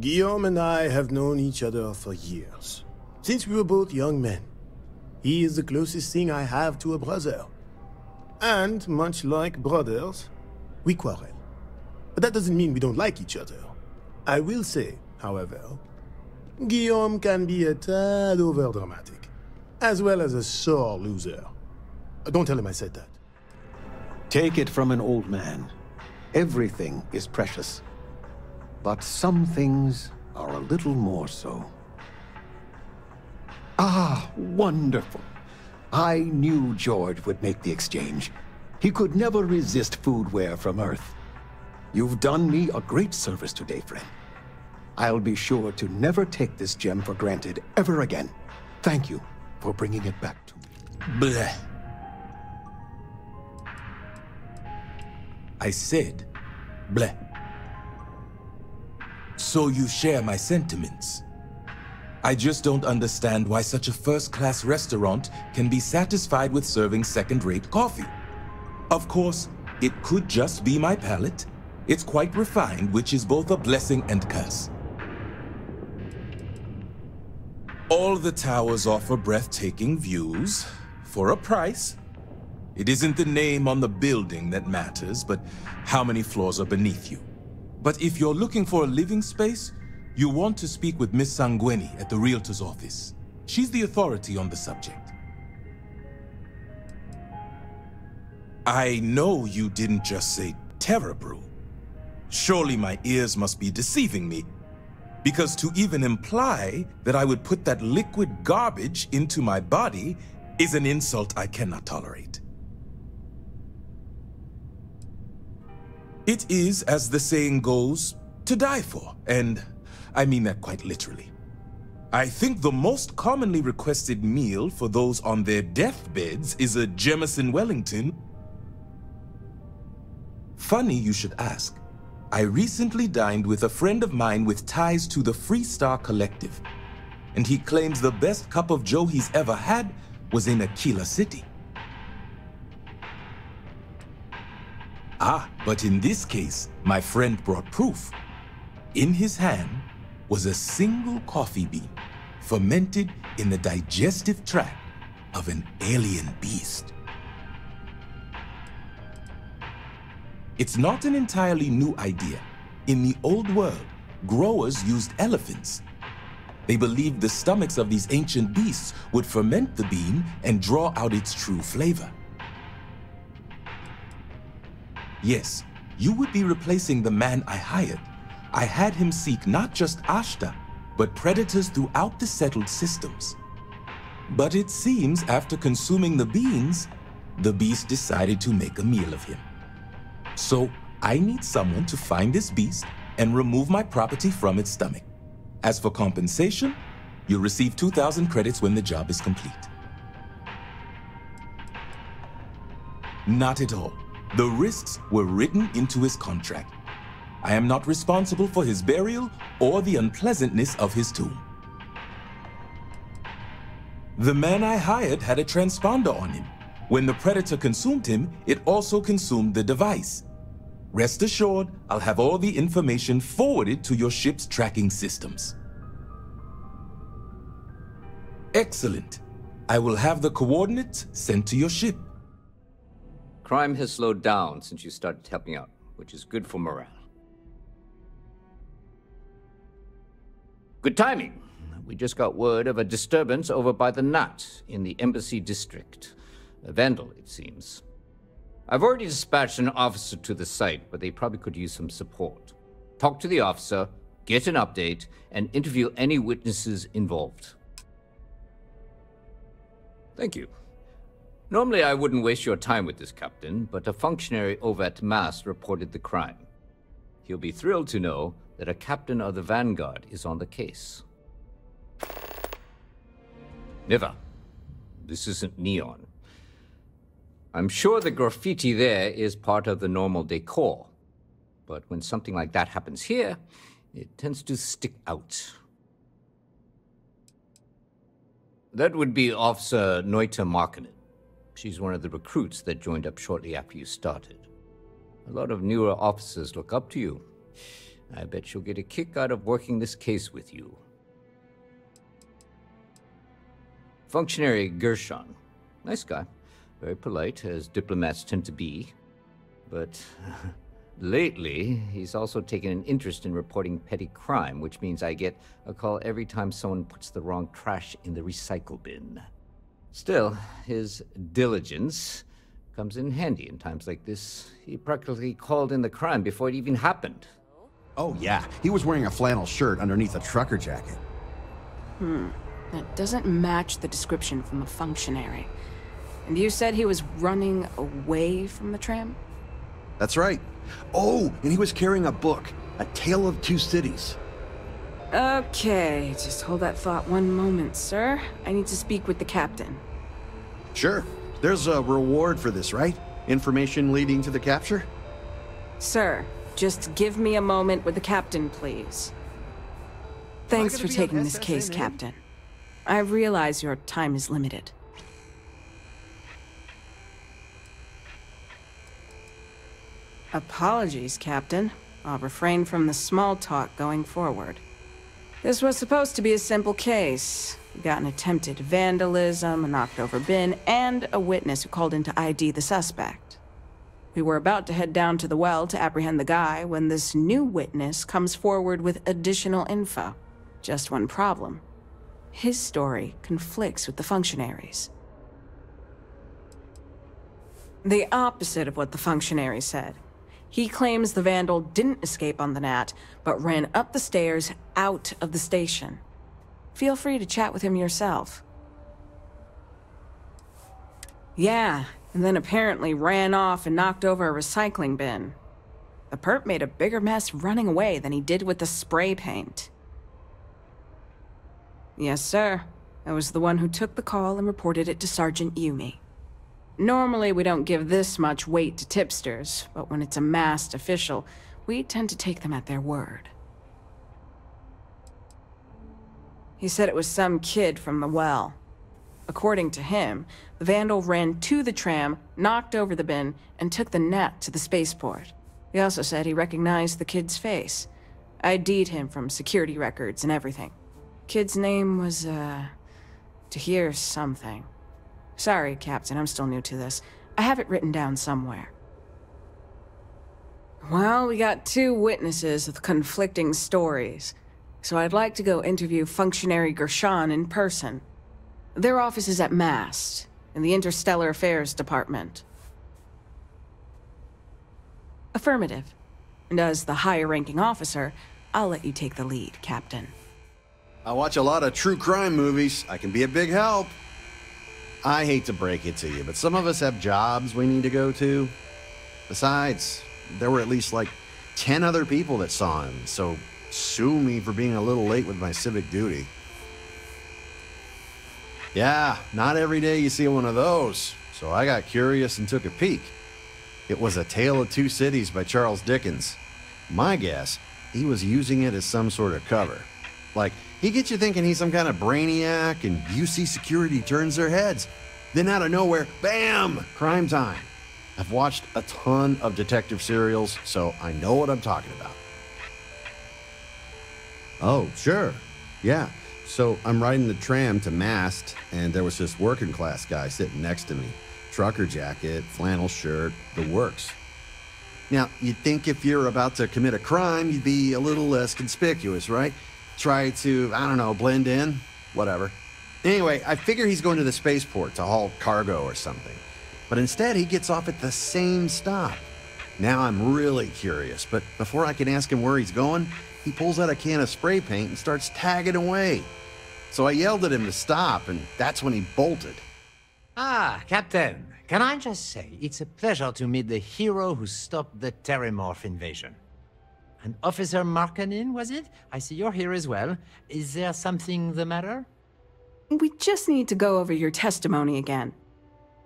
Guillaume and I have known each other for years, since we were both young men. He is the closest thing I have to a brother. And, much like brothers, we quarrel. But that doesn't mean we don't like each other. I will say, however, Guillaume can be a tad overdramatic, as well as a sore loser. Don't tell him I said that. Take it from an old man. Everything is precious. But some things are a little more so. Ah, wonderful. I knew George would make the exchange. He could never resist foodware from Earth. You've done me a great service today, friend. I'll be sure to never take this gem for granted ever again. Thank you for bringing it back to me. Bleh. I said, bleh. So you share my sentiments. I just don't understand why such a first-class restaurant can be satisfied with serving second-rate coffee. Of course, it could just be my palate. It's quite refined, which is both a blessing and curse. All the towers offer breathtaking views for a price. It isn't the name on the building that matters, but how many floors are beneath you. But if you're looking for a living space, you want to speak with Miss Sanguini at the Realtor's office. She's the authority on the subject. I know you didn't just say Terra Brew. Surely my ears must be deceiving me, because to even imply that I would put that liquid garbage into my body is an insult I cannot tolerate. It is, as the saying goes, to die for, and I mean that quite literally. I think the most commonly requested meal for those on their deathbeds is a Jemison Wellington. Funny you should ask. I recently dined with a friend of mine with ties to the Freestar Collective, and he claims the best cup of joe he's ever had was in Aquila City. Ah, but in this case, my friend brought proof. In his hand was a single coffee bean, fermented in the digestive tract of an alien beast. It's not an entirely new idea. In the old world, growers used elephants. They believed the stomachs of these ancient beasts would ferment the bean and draw out its true flavor. Yes, you would be replacing the man I hired. I had him seek not just Ashta, but predators throughout the settled systems. But it seems after consuming the beans, the beast decided to make a meal of him. So I need someone to find this beast and remove my property from its stomach. As for compensation, you'll receive 2,000 credits when the job is complete. Not at all. The risks were written into his contract. I am not responsible for his burial or the unpleasantness of his tomb. The man I hired had a transponder on him. When the predator consumed him, it also consumed the device. Rest assured, I'll have all the information forwarded to your ship's tracking systems. Excellent. I will have the coordinates sent to your ship. Crime has slowed down since you started helping out, which is good for morale. Good timing. We just got word of a disturbance over by the Knot in the Embassy District. A vandal, it seems. I've already dispatched an officer to the site, but they probably could use some support. Talk to the officer, get an update, and interview any witnesses involved. Thank you. Normally I wouldn't waste your time with this, Captain, but a functionary over at MAST reported the crime. He'll be thrilled to know that a captain of the Vanguard is on the case. Never. This isn't neon. I'm sure the graffiti there is part of the normal decor, but when something like that happens here, it tends to stick out. That would be Officer Noita Markkinen. She's one of the recruits that joined up shortly after you started. A lot of newer officers look up to you. I bet she'll get a kick out of working this case with you. Functionary Gershon. Nice guy. Very polite, as diplomats tend to be. But lately, he's also taken an interest in reporting petty crime, which means I get a call every time someone puts the wrong trash in the recycle bin. Still, his diligence comes in handy in times like this. He practically called in the crime before it even happened. Oh yeah, he was wearing a flannel shirt underneath a trucker jacket. That doesn't match the description from the functionary. And you said he was running away from the tram? That's right. Oh, and he was carrying a book, A Tale of Two Cities. Okay, just hold that thought one moment, sir. I need to speak with the captain. Sure. There's a reward for this, right? Information leading to the capture? Sir, just give me a moment with the captain, please. Thanks for taking this case, Captain. I realize your time is limited. Apologies, Captain. I'll refrain from the small talk going forward. This was supposed to be a simple case. We got an attempted vandalism, a knocked-over bin, and a witness who called in to ID the suspect. We were about to head down to the well to apprehend the guy when this new witness comes forward with additional info. Just one problem. His story conflicts with the functionaries. The opposite of what the functionary said. He claims the vandal didn't escape on the Nat, but ran up the stairs out of the station. Feel free to chat with him yourself. Yeah, and then apparently ran off and knocked over a recycling bin. The perp made a bigger mess running away than he did with the spray paint. Yes, sir. I was the one who took the call and reported it to Sergeant Yumi. Normally, we don't give this much weight to tipsters, but when it's a masked official, we tend to take them at their word. He said it was some kid from the well. According to him, the vandal ran to the tram, knocked over the bin, and took the Nat to the spaceport. He also said he recognized the kid's face. ID'd him from security records and everything. Kid's name was, Tahir something. Sorry, Captain, I'm still new to this. I have it written down somewhere. Well, we got two witnesses with conflicting stories, so I'd like to go interview Functionary Gershon in person. Their office is at MAST, in the Interstellar Affairs Department. Affirmative. And as the higher-ranking officer, I'll let you take the lead, Captain. I watch a lot of true crime movies. I can be a big help. I hate to break it to you, but some of us have jobs we need to go to. Besides, there were at least like 10 other people that saw him, so sue me for being a little late with my civic duty. Yeah, not every day you see one of those, so I got curious and took a peek. It was A Tale of Two Cities by Charles Dickens. My guess, he was using it as some sort of cover. Like, he gets you thinking he's some kind of brainiac, and UC security turns their heads. Then out of nowhere, bam, crime time. I've watched a ton of detective serials, so I know what I'm talking about. Oh, sure. Yeah. So I'm riding the tram to Mast, and there was this working class guy sitting next to me. Trucker jacket, flannel shirt, the works. Now, you'd think if you're about to commit a crime, you'd be a little less conspicuous, right? Try to, I don't know, blend in, whatever. Anyway, I figure he's going to the spaceport to haul cargo or something. But instead, he gets off at the same stop. Now I'm really curious, but before I can ask him where he's going, he pulls out a can of spray paint and starts tagging away. So I yelled at him to stop, and that's when he bolted. Ah, Captain, can I just say, it's a pleasure to meet the hero who stopped the Terramorph invasion. And Officer Markkanen, was it? I see you're here as well. Is there something the matter? We just need to go over your testimony again.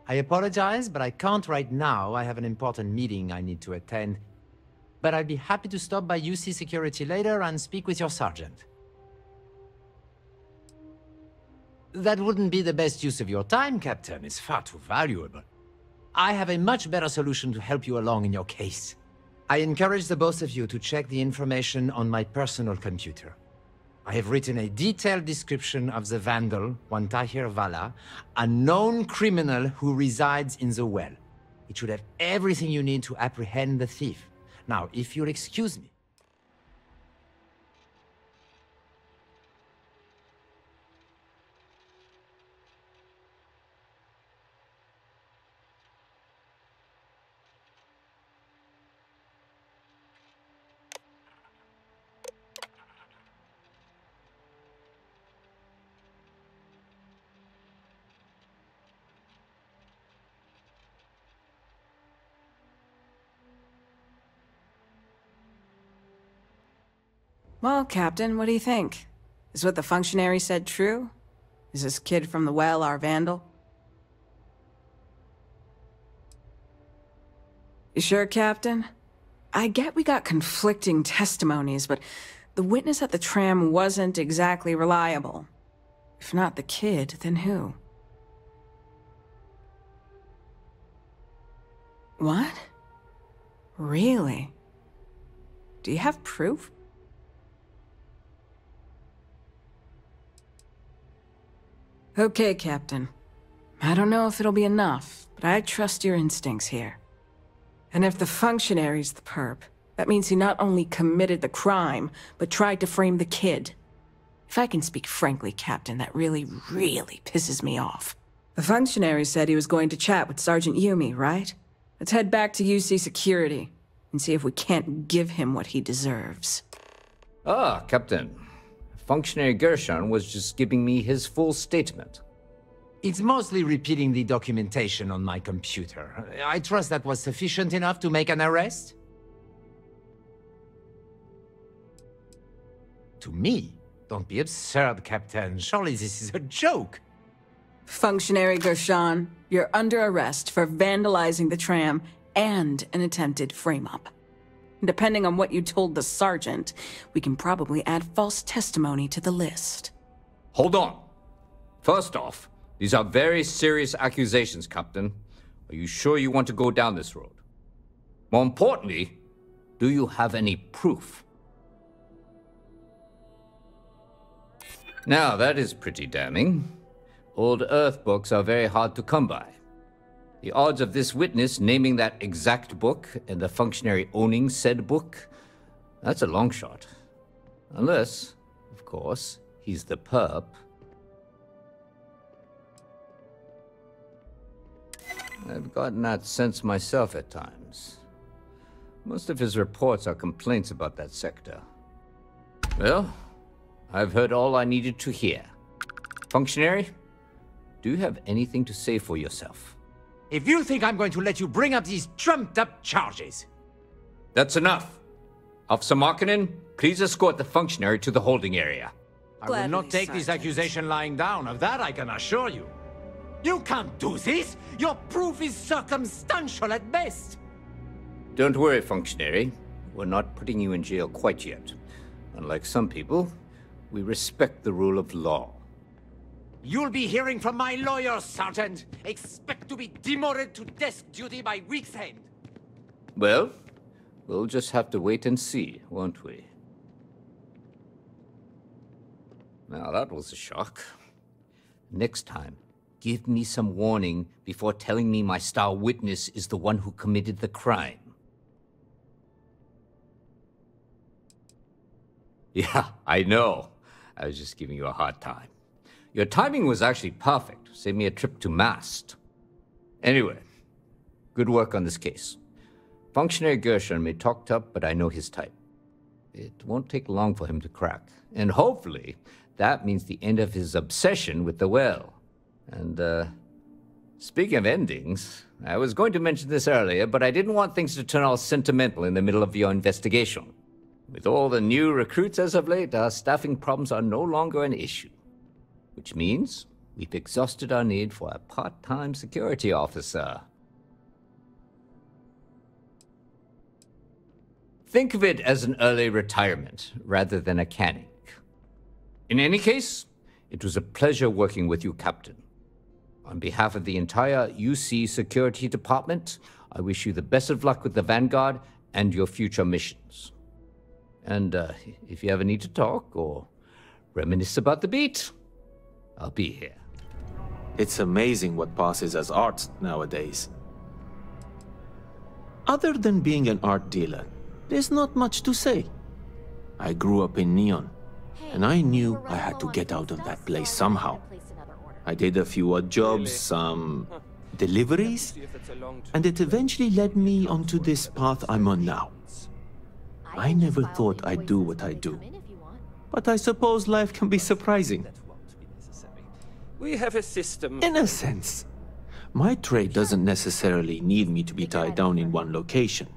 I apologize, but I can't right now. I have an important meeting I need to attend. But I'd be happy to stop by UC Security later and speak with your sergeant. That wouldn't be the best use of your time, Captain. It's far too valuable. I have a much better solution to help you along in your case. I encourage the both of you to check the information on my personal computer. I have written a detailed description of the vandal, one Tahir Vala, a known criminal who resides in the well. It should have everything you need to apprehend the thief. Now, if you'll excuse me. Well, Captain, what do you think? Is what the functionary said true? Is this kid from the well our vandal? You sure, Captain? I get we got conflicting testimonies, but the witness at the tram wasn't exactly reliable. If not the kid, then who? What? Really? Do you have proof? Okay, Captain. I don't know if it'll be enough, but I trust your instincts here. And if the functionary's the perp, that means he not only committed the crime, but tried to frame the kid. If I can speak frankly, Captain, that really pisses me off. The functionary said he was going to chat with Sergeant Yumi, right? Let's head back to UC Security and see if we can't give him what he deserves. Ah, Captain. Functionary Gershon was just giving me his full statement. It's mostly repeating the documentation on my computer. I trust that was sufficient enough to make an arrest? To me? Don't be absurd, Captain. Surely this is a joke. Functionary Gershon, you're under arrest for vandalizing the tram and an attempted frame-up. Depending on what you told the sergeant, we can probably add false testimony to the list. Hold on. First off, these are very serious accusations, Captain. Are you sure you want to go down this road? More importantly, do you have any proof? Now, that is pretty damning. Old Earth books are very hard to come by. The odds of this witness naming that exact book and the functionary owning said book, that's a long shot. Unless, of course, he's the perp. I've gotten that sense myself at times. Most of his reports are complaints about that sector. Well, I've heard all I needed to hear. Functionary, do you have anything to say for yourself? If you think I'm going to let you bring up these trumped-up charges... That's enough. Officer Markkinen, please escort the functionary to the holding area. I will not take this accusation lying down, of that I can assure you. You can't do this! Your proof is circumstantial at best! Don't worry, functionary. We're not putting you in jail quite yet. Unlike some people, we respect the rule of law. You'll be hearing from my lawyer, Sergeant. Expect to be demoted to desk duty by week's end. Well, we'll just have to wait and see, won't we? Now, that was a shock. Next time, give me some warning before telling me my star witness is the one who committed the crime. Yeah, I know. I was just giving you a hard time. Your timing was actually perfect. Saved me a trip to Mast. Anyway, good work on this case. Functionary Gershon may talk tough, but I know his type. It won't take long for him to crack. And hopefully, that means the end of his obsession with the well. And, speaking of endings, I was going to mention this earlier, but I didn't want things to turn all sentimental in the middle of your investigation. With all the new recruits as of late, our staffing problems are no longer an issue. Which means we've exhausted our need for a part-time security officer. Think of it as an early retirement rather than a canning. In any case, it was a pleasure working with you, Captain. On behalf of the entire UC Security Department, I wish you the best of luck with the Vanguard and your future missions. And if you ever need to talk or reminisce about the beat, I'll be here. It's amazing what passes as art nowadays. Other than being an art dealer, there's not much to say. I grew up in Neon, and I knew I had to get out of that place somehow. I did a few odd jobs, some deliveries, and it eventually led me onto this path I'm on now. I never thought I'd do what I do, but I suppose life can be surprising. We have a system. In a sense. My trade doesn't necessarily need me to be tied down in one location.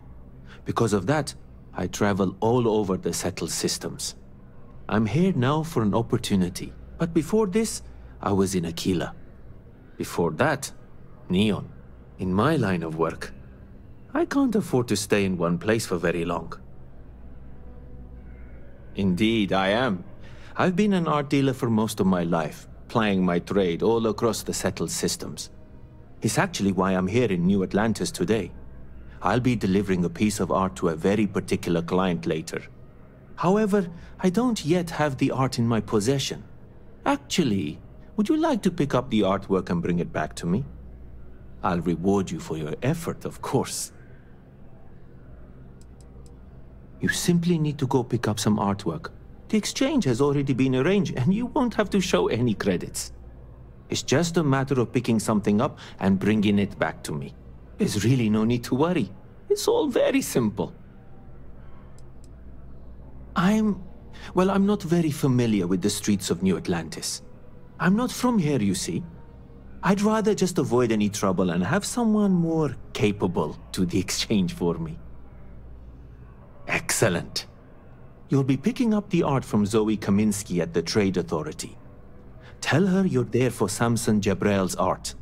Because of that, I travel all over the settled systems. I'm here now for an opportunity, but before this, I was in Aquila. Before that, Neon. In my line of work, I can't afford to stay in one place for very long. Indeed, I am. I've been an art dealer for most of my life, plying my trade all across the settled systems. It's actually why I'm here in New Atlantis today. I'll be delivering a piece of art to a very particular client later. However, I don't yet have the art in my possession. Actually, would you like to pick up the artwork and bring it back to me? I'll reward you for your effort, of course. You simply need to go pick up some artwork. The exchange has already been arranged, and you won't have to show any credits. It's just a matter of picking something up and bringing it back to me. There's really no need to worry. It's all very simple. I'm not very familiar with the streets of New Atlantis. I'm not from here, you see. I'd rather just avoid any trouble and have someone more capable do the exchange for me. Excellent. You'll be picking up the art from Zoe Kaminsky at the Trade Authority. Tell her you're there for Samson Jabrel's art.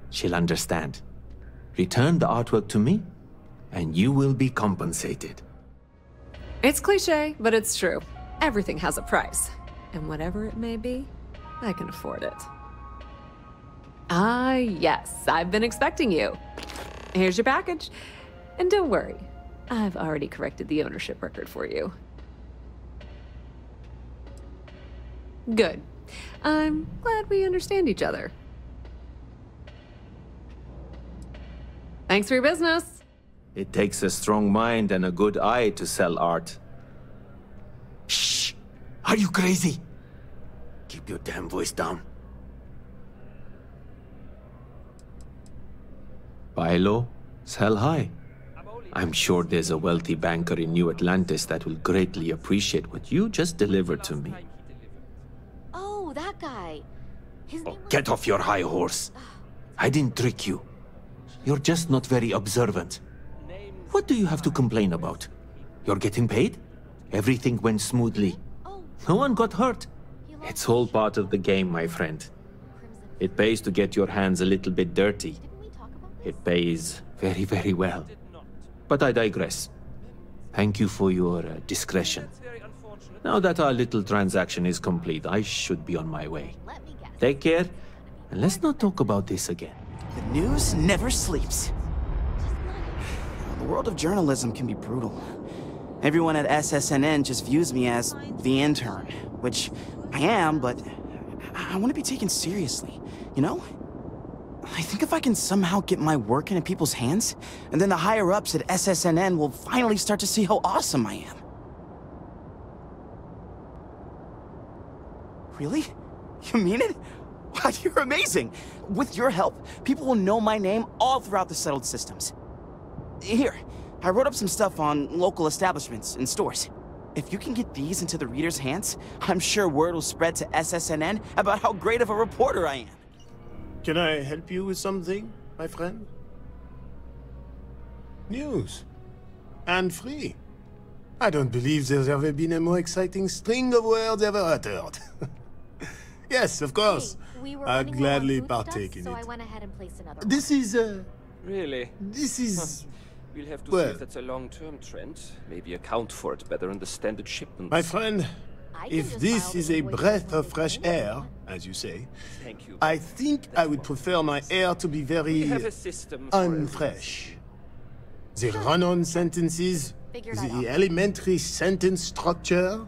She'll understand. Return the artwork to me, and you will be compensated. It's cliché, but it's true. Everything has a price. And whatever it may be, I can afford it. Ah, yes, I've been expecting you. Here's your package. And don't worry, I've already corrected the ownership record for you. Good. I'm glad we understand each other. Thanks for your business. It takes a strong mind and a good eye to sell art. Shh! Are you crazy? Keep your damn voice down. Buy low, sell high. I'm sure there's a wealthy banker in New Atlantis that will greatly appreciate what you just delivered to me. Oh, that guy. His name was... Get off your high horse. I didn't trick you. You're just not very observant. What do you have to complain about? You're getting paid? Everything went smoothly. No one got hurt. It's all part of the game, my friend. It pays to get your hands a little bit dirty. It pays very, very well. But I digress. Thank you for your discretion. Now that our little transaction is complete, I should be on my way. Take care, and let's not talk about this again. The news never sleeps. The world of journalism can be brutal. Everyone at SSNN just views me as the intern, which I am, but I want to be taken seriously, you know? I think if I can somehow get my work into people's hands, and then the higher-ups at SSNN will finally start to see how awesome I am. Really? You mean it? Wow, you're amazing! With your help, people will know my name all throughout the settled systems. Here, I wrote up some stuff on local establishments and stores. If you can get these into the readers' hands, I'm sure word will spread to SSNN about how great of a reporter I am. Can I help you with something, my friend? News. And free. I don't believe there's ever been a more exciting string of words ever uttered. Yes, of course. Hey, I'd gladly partake in so it. I went ahead and placed another This is, Really? This is... We'll have to well, see if that's a long-term trend. Maybe account for it better in the standard shipments. my friend, if this is a breath of fresh air, as you say, Thank you. I think I would prefer my air to be very We have a system for unfresh. The run-on sentences, the elementary sentence structure,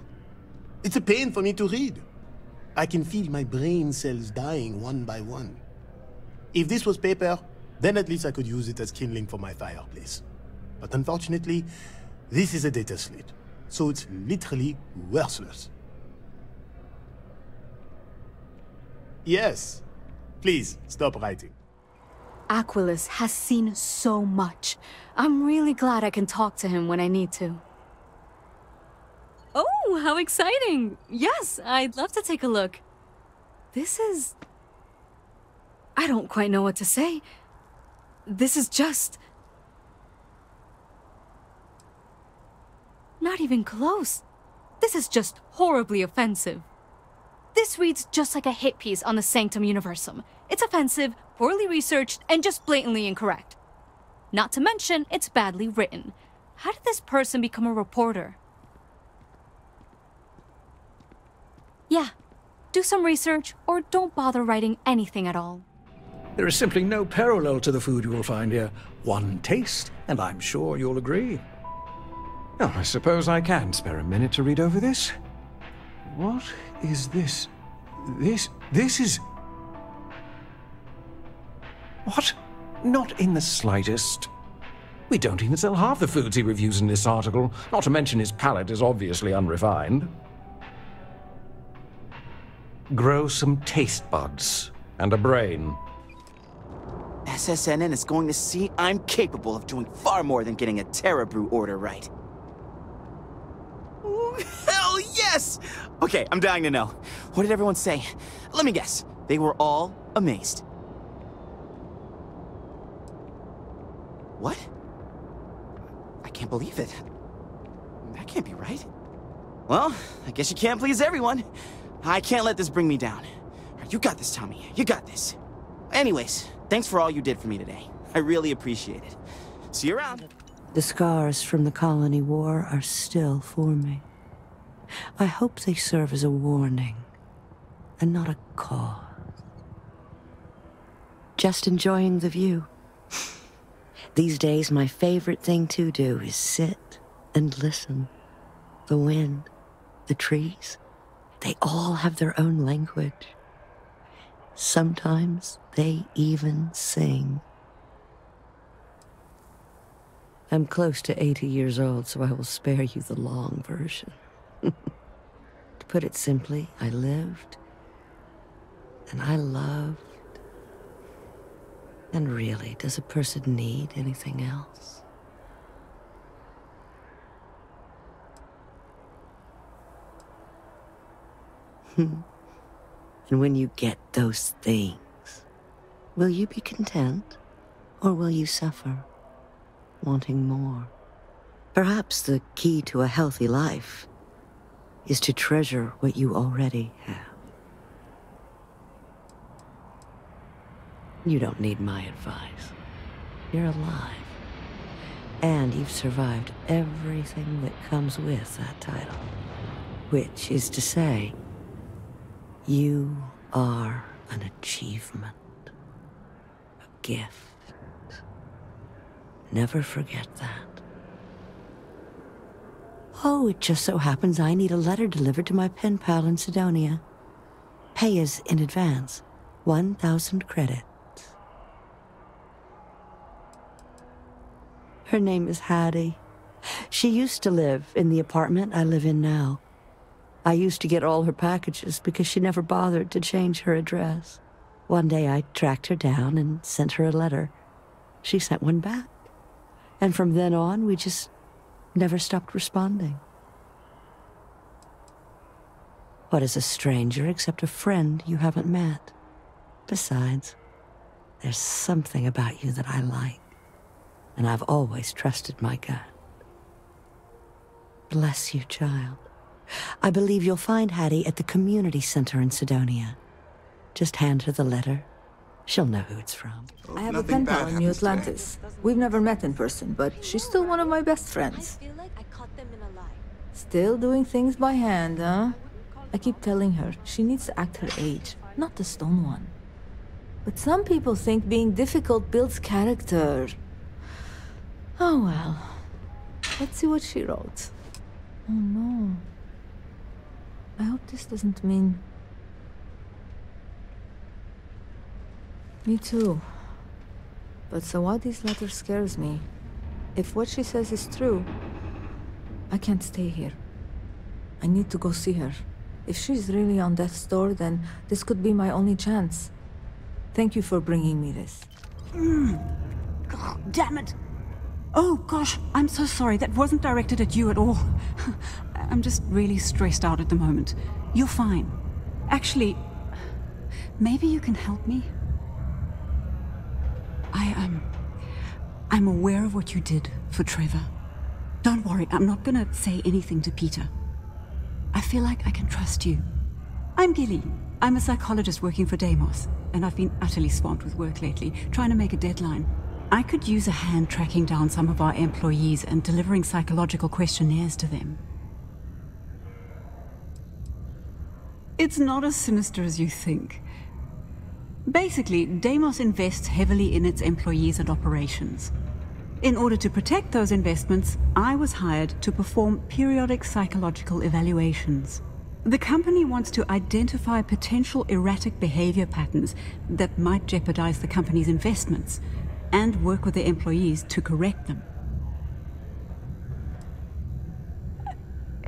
it's a pain for me to read. I can feel my brain cells dying one by one. If this was paper, then at least I could use it as kindling for my fireplace. But unfortunately, this is a data slate, so it's literally worthless. Yes. Please, stop writing. Aquilus has seen so much. I'm really glad I can talk to him when I need to. Oh, how exciting! Yes, I'd love to take a look. This is... I don't quite know what to say. This is just... not even close. This is just horribly offensive. This reads just like a hit piece on the Sanctum Universum. It's offensive, poorly researched, and just blatantly incorrect. Not to mention, it's badly written. How did this person become a reporter? Yeah, do some research, or don't bother writing anything at all. There is simply no parallel to the food you will find here. One taste, and I'm sure you'll agree. Oh, I suppose I can spare a minute to read over this. What is this? This is... What? Not in the slightest. We don't even sell half the foods he reviews in this article, not to mention his palate is obviously unrefined. Grow some taste buds and a brain. SSNN is going to see I'm capable of doing far more than getting a Terra Brew order right. Ooh, hell yes! Okay, I'm dying to know. What did everyone say? Let me guess. They were all amazed. What? I can't believe it. That can't be right. Well, I guess you can't please everyone. I can't let this bring me down. You got this, Tommy. You got this. Anyways, thanks for all you did for me today. I really appreciate it. See you around. The scars from the colony war are still forming. I hope they serve as a warning, and not a cause. Just enjoying the view. These days, my favorite thing to do is sit and listen. The wind, the trees, they all have their own language. Sometimes they even sing. I'm close to 80 years old, so I will spare you the long version. To put it simply, I lived, and I loved. And really, does a person need anything else? And when you get those things, will you be content, or will you suffer, wanting more? Perhaps the key to a healthy life is to treasure what you already have. You don't need my advice. You're alive. And you've survived everything that comes with that title. Which is to say, you are an achievement. A gift. Never forget that. Oh, it just so happens I need a letter delivered to my pen pal in Sidonia. Pay is in advance. 1,000 credits. Her name is Hattie. She used to live in the apartment I live in now. I used to get all her packages because she never bothered to change her address. One day I tracked her down and sent her a letter. She sent one back. And from then on, we just never stopped responding. What is a stranger except a friend you haven't met? Besides, there's something about you that I like. And I've always trusted my gut. Bless you, child. I believe you'll find Hattie at the community center in Sidonia. Just hand her the letter. She'll know who it's from. I have a pen pal in New Atlantis. We've never met in person, but she's still one of my best friends. Still doing things by hand, huh? I keep telling her she needs to act her age, not the stone one. But some people think being difficult builds character. Oh well. Let's see what she wrote. Oh no. I hope this doesn't mean... Me too. But Sawadi's letter scares me. If what she says is true, I can't stay here. I need to go see her. If she's really on death's door, then this could be my only chance. Thank you for bringing me this. God damn it! Oh gosh, I'm so sorry. That wasn't directed at you at all. I'm just really stressed out at the moment. You're fine. Actually, maybe you can help me? I'm aware of what you did for Trevor. Don't worry, I'm not gonna say anything to Peter. I feel like I can trust you. I'm Gilly. I'm a psychologist working for Deimos, and I've been utterly swamped with work lately, trying to make a deadline. I could use a hand tracking down some of our employees and delivering psychological questionnaires to them. It's not as sinister as you think. Basically, Deimos invests heavily in its employees and operations. In order to protect those investments, I was hired to perform periodic psychological evaluations. The company wants to identify potential erratic behavior patterns that might jeopardize the company's investments, and work with their employees to correct them.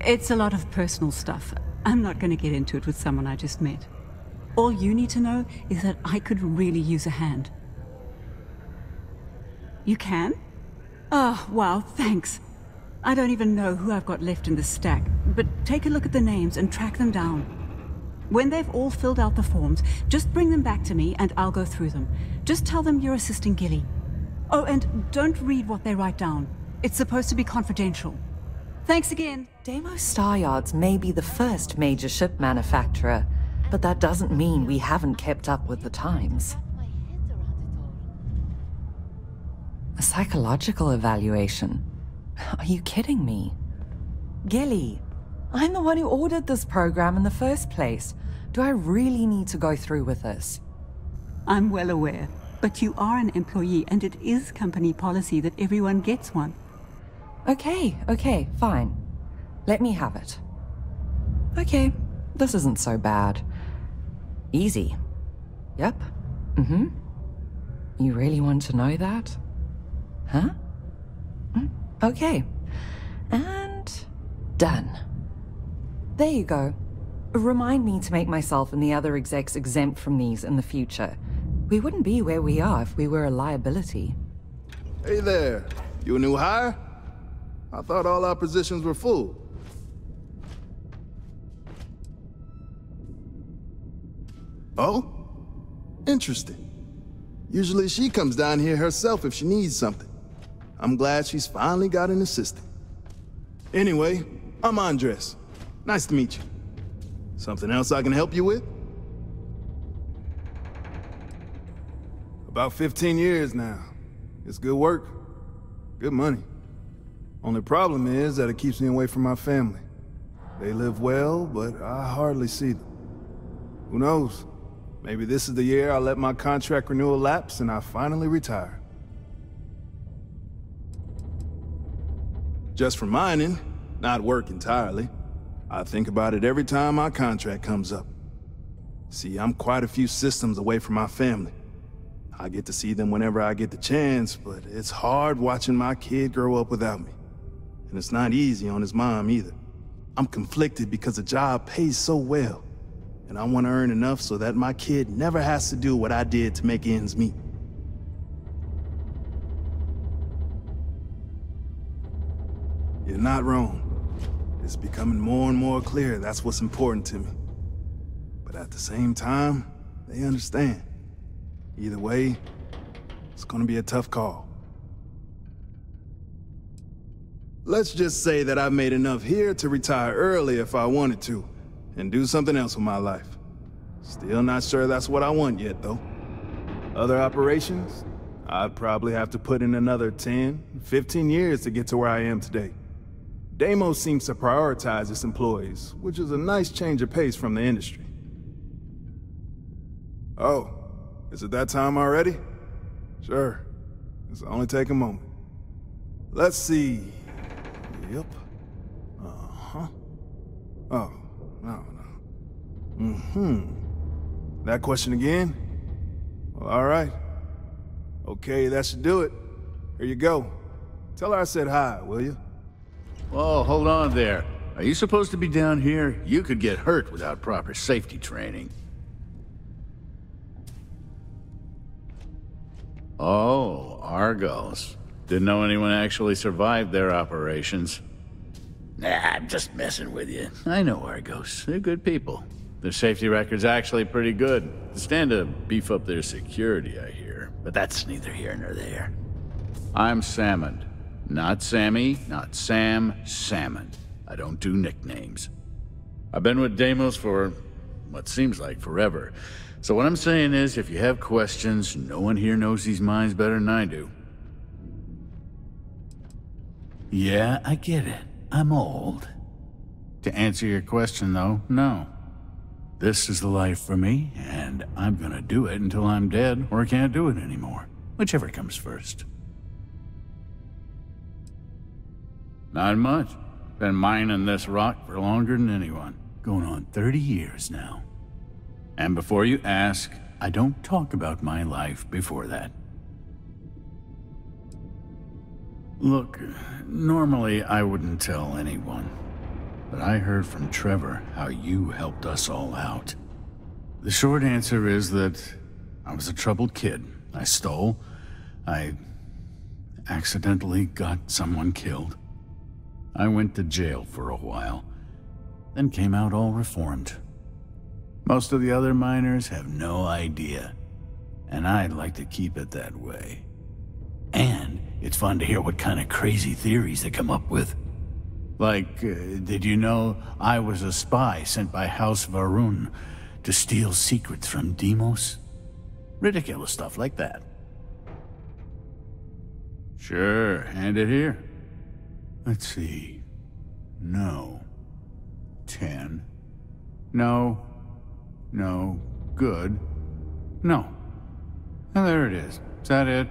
It's a lot of personal stuff. I'm not going to get into it with someone I just met. All you need to know is that I could really use a hand. You can? Oh, wow, thanks. I don't even know who I've got left in the stack, but take a look at the names and track them down. When they've all filled out the forms, just bring them back to me and I'll go through them. Just tell them you're assisting Gilly. Oh, and don't read what they write down. It's supposed to be confidential. Thanks again. Deimos Star Yards may be the first major ship manufacturer, but that doesn't mean we haven't kept up with the times. A psychological evaluation? Are you kidding me? Gilly, I'm the one who ordered this program in the first place. Do I really need to go through with this? I'm well aware, but you are an employee and it is company policy that everyone gets one. Okay, fine. Let me have it. Okay, this isn't so bad. Easy. Yep. Mm-hmm. You really want to know that? Huh? Okay. And done. There you go. Remind me to make myself and the other execs exempt from these in the future. We wouldn't be where we are if we were a liability. Hey there. You a new hire? I thought all our positions were full. Oh? Interesting. Usually she comes down here herself if she needs something. I'm glad she's finally got an assistant. Anyway, I'm Andres. Nice to meet you. Something else I can help you with? About 15 years now. It's good work. Good money. Only problem is that it keeps me away from my family. They live well, but I hardly see them. Who knows? Maybe this is the year I let my contract renewal lapse and I finally retire. Just for mining, not work entirely. I think about it every time my contract comes up. See, I'm quite a few systems away from my family. I get to see them whenever I get the chance, but it's hard watching my kid grow up without me. And it's not easy on his mom either. I'm conflicted because the job pays so well, and I want to earn enough so that my kid never has to do what I did to make ends meet. You're not wrong. It's becoming more and more clear that's what's important to me. But at the same time, they understand. Either way, it's gonna be a tough call. Let's just say that I've made enough here to retire early if I wanted to, and do something else with my life. Still not sure that's what I want yet, though. Other operations? I'd probably have to put in another 10, 15 years to get to where I am today. Deimos seems to prioritize its employees, which is a nice change of pace from the industry. Oh, is it that time already? Sure. It's only take a moment. Let's see. Yep. Uh-huh. Oh, no. That question again? Well, all right. Okay, that should do it. Here you go. Tell her I said hi, will you? Whoa, hold on there. Are you supposed to be down here? You could get hurt without proper safety training. Oh, Argos. Didn't know anyone actually survived their operations. Nah, I'm just messing with you. I know Argos. They're good people. Their safety record's actually pretty good. They stand to beef up their security, I hear. But that's neither here nor there. I'm Salmond. Not Sammy, not Sam, Salmond. I don't do nicknames. I've been with Deimos for what seems like forever. So what I'm saying is, if you have questions, no one here knows these mines better than I do. Yeah, I get it. I'm old. To answer your question, though, no. This is the life for me, and I'm gonna do it until I'm dead or can't do it anymore. Whichever comes first. Not much. Been mining this rock for longer than anyone. Going on 30 years now. And before you ask, I don't talk about my life before that. Look, normally I wouldn't tell anyone. But I heard from Trevor how you helped us all out. The short answer is that I was a troubled kid. I stole. I accidentally got someone killed. I went to jail for a while, then came out all reformed. Most of the other miners have no idea, and I'd like to keep it that way. And it's fun to hear what kind of crazy theories they come up with. Like, did you know I was a spy sent by House Varun to steal secrets from Deimos? Ridiculous stuff like that. Sure, hand it here. Let's see. No. 10. No. No. Good. No. And there it is. Is that it?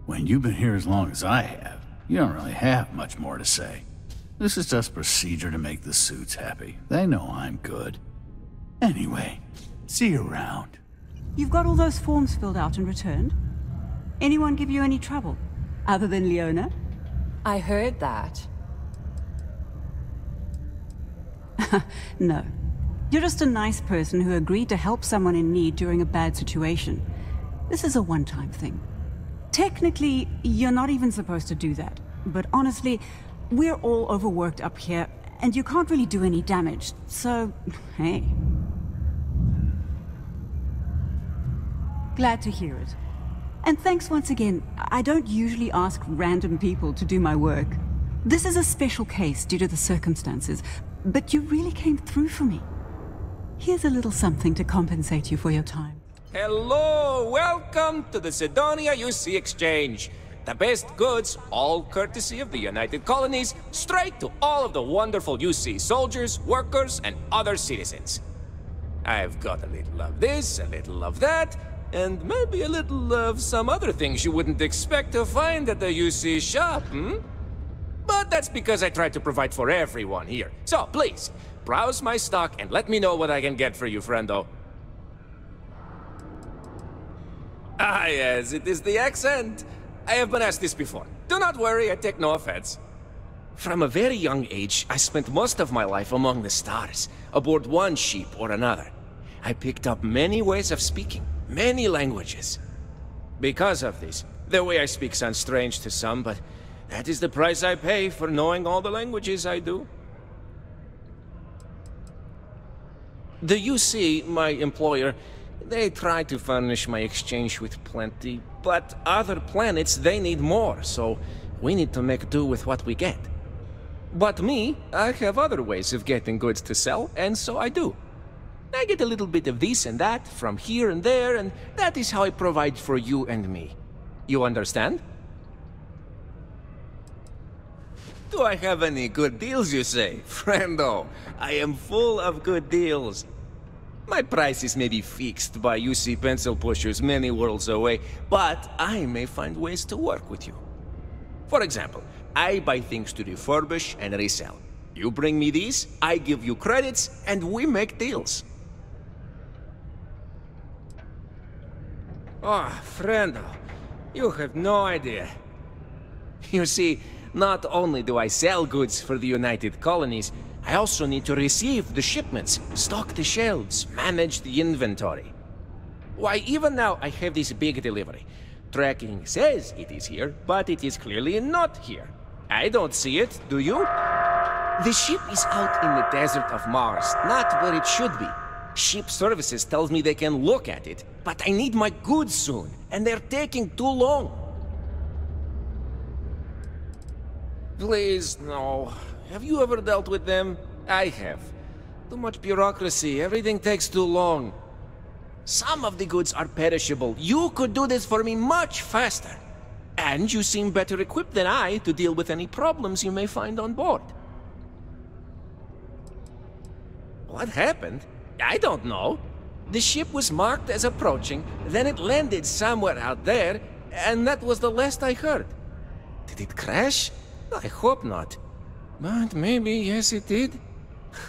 When you've been here as long as I have, you don't really have much more to say. This is just procedure to make the suits happy. They know I'm good. Anyway, see you around. You've got all those forms filled out and returned? Anyone give you any trouble? Other than Leona? I heard that. No. You're just a nice person who agreed to help someone in need during a bad situation. This is a one-time thing. Technically, you're not even supposed to do that. But honestly, we're all overworked up here, and you can't really do any damage. So, hey. Glad to hear it. And thanks once again. I don't usually ask random people to do my work. This is a special case due to the circumstances, but you really came through for me. Here's a little something to compensate you for your time. Hello! Welcome to the Sidonia UC Exchange. The best goods, all courtesy of the United Colonies, straight to all of the wonderful UC soldiers, workers, and other citizens. I've got a little of this, a little of that, and maybe a little of some other things you wouldn't expect to find at the UC shop, But that's because I try to provide for everyone here. So please, browse my stock and let me know what I can get for you, friendo. Ah, yes, it is the accent. I have been asked this before. Do not worry, I take no offense. From a very young age, I spent most of my life among the stars, aboard one ship or another. I picked up many ways of speaking, many languages. Because of this, the way I speak sounds strange to some, but that is the price I pay for knowing all the languages I do. The UC, my employer, they try to furnish my exchange with plenty, but other planets, they need more, so we need to make do with what we get. But me, I have other ways of getting goods to sell, and so I do. I get a little bit of this and that, from here and there, and that is how I provide for you and me. You understand? Do I have any good deals, you say? Friendo, I am full of good deals. My prices may be fixed by UC pencil pushers many worlds away, but I may find ways to work with you. For example, I buy things to refurbish and resell. You bring me these, I give you credits, and we make deals. Oh, friendo, you have no idea. You see, not only do I sell goods for the United Colonies, I also need to receive the shipments, stock the shelves, manage the inventory. Why, even now I have this big delivery. Tracking says it is here, but it is clearly not here. I don't see it, do you? The ship is out in the desert of Mars, not where it should be. Ship services tells me they can look at it, but I need my goods soon, and they're taking too long. Please, no. Have you ever dealt with them? I have. Too much bureaucracy, everything takes too long. Some of the goods are perishable. You could do this for me much faster. And you seem better equipped than I to deal with any problems you may find on board. What happened? I don't know. The ship was marked as approaching, then it landed somewhere out there, and that was the last I heard. Did it crash? I hope not. But maybe, yes, it did.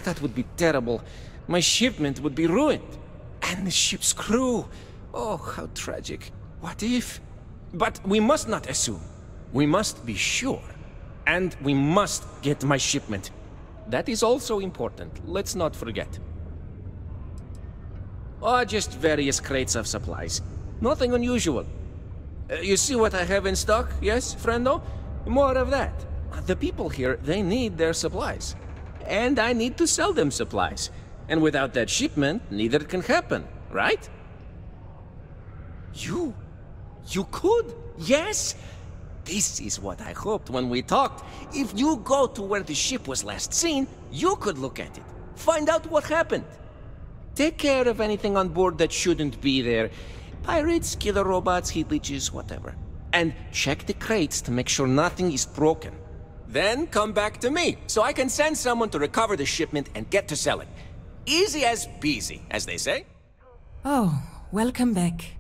That would be terrible. My shipment would be ruined. And the ship's crew. Oh, how tragic. What if? But we must not assume. We must be sure. And we must get my shipment. That is also important. Let's not forget. Oh, just various crates of supplies. Nothing unusual. You see what I have in stock, yes, friendo? More of that. The people here, they need their supplies. And I need to sell them supplies. And without that shipment, neither can happen, right? You could? Yes? This is what I hoped when we talked. If you go to where the ship was last seen, you could look at it. Find out what happened. Take care of anything on board that shouldn't be there. Pirates, killer robots, heat leeches, whatever. And check the crates to make sure nothing is broken. Then come back to me, so I can send someone to recover the shipment and get to selling. Easy as peasy, as they say. Oh, welcome back.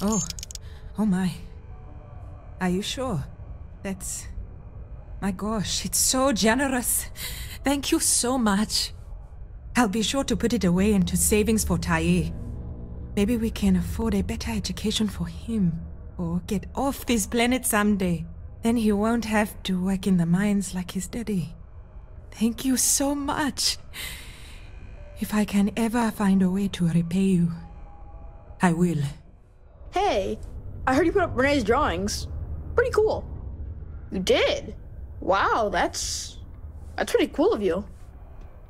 Oh my. Are you sure? That's... My gosh, it's so generous. Thank you so much. I'll be sure to put it away into savings for Tae. Maybe we can afford a better education for him. Or get off this planet someday. Then he won't have to work in the mines like his daddy. Thank you so much. If I can ever find a way to repay you, I will. Hey, I heard you put up Renee's drawings. Pretty cool. You did? Wow, that's pretty cool of you.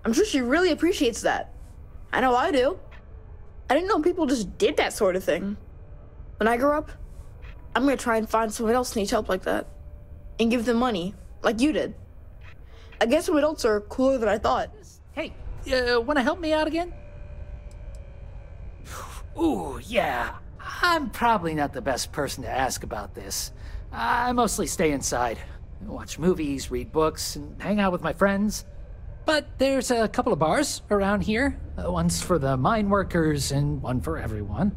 I'm sure she really appreciates that. I know I do. I didn't know people just did that sort of thing. When I grow up, I'm gonna try and find someone else who needs help like that. And give them money, like you did. I guess some adults are cooler than I thought. Hey, wanna help me out again? Ooh, yeah. I'm probably not the best person to ask about this. I mostly stay inside. Watch movies, read books, and hang out with my friends. But there's a couple of bars around here. One's for the mine workers and one for everyone.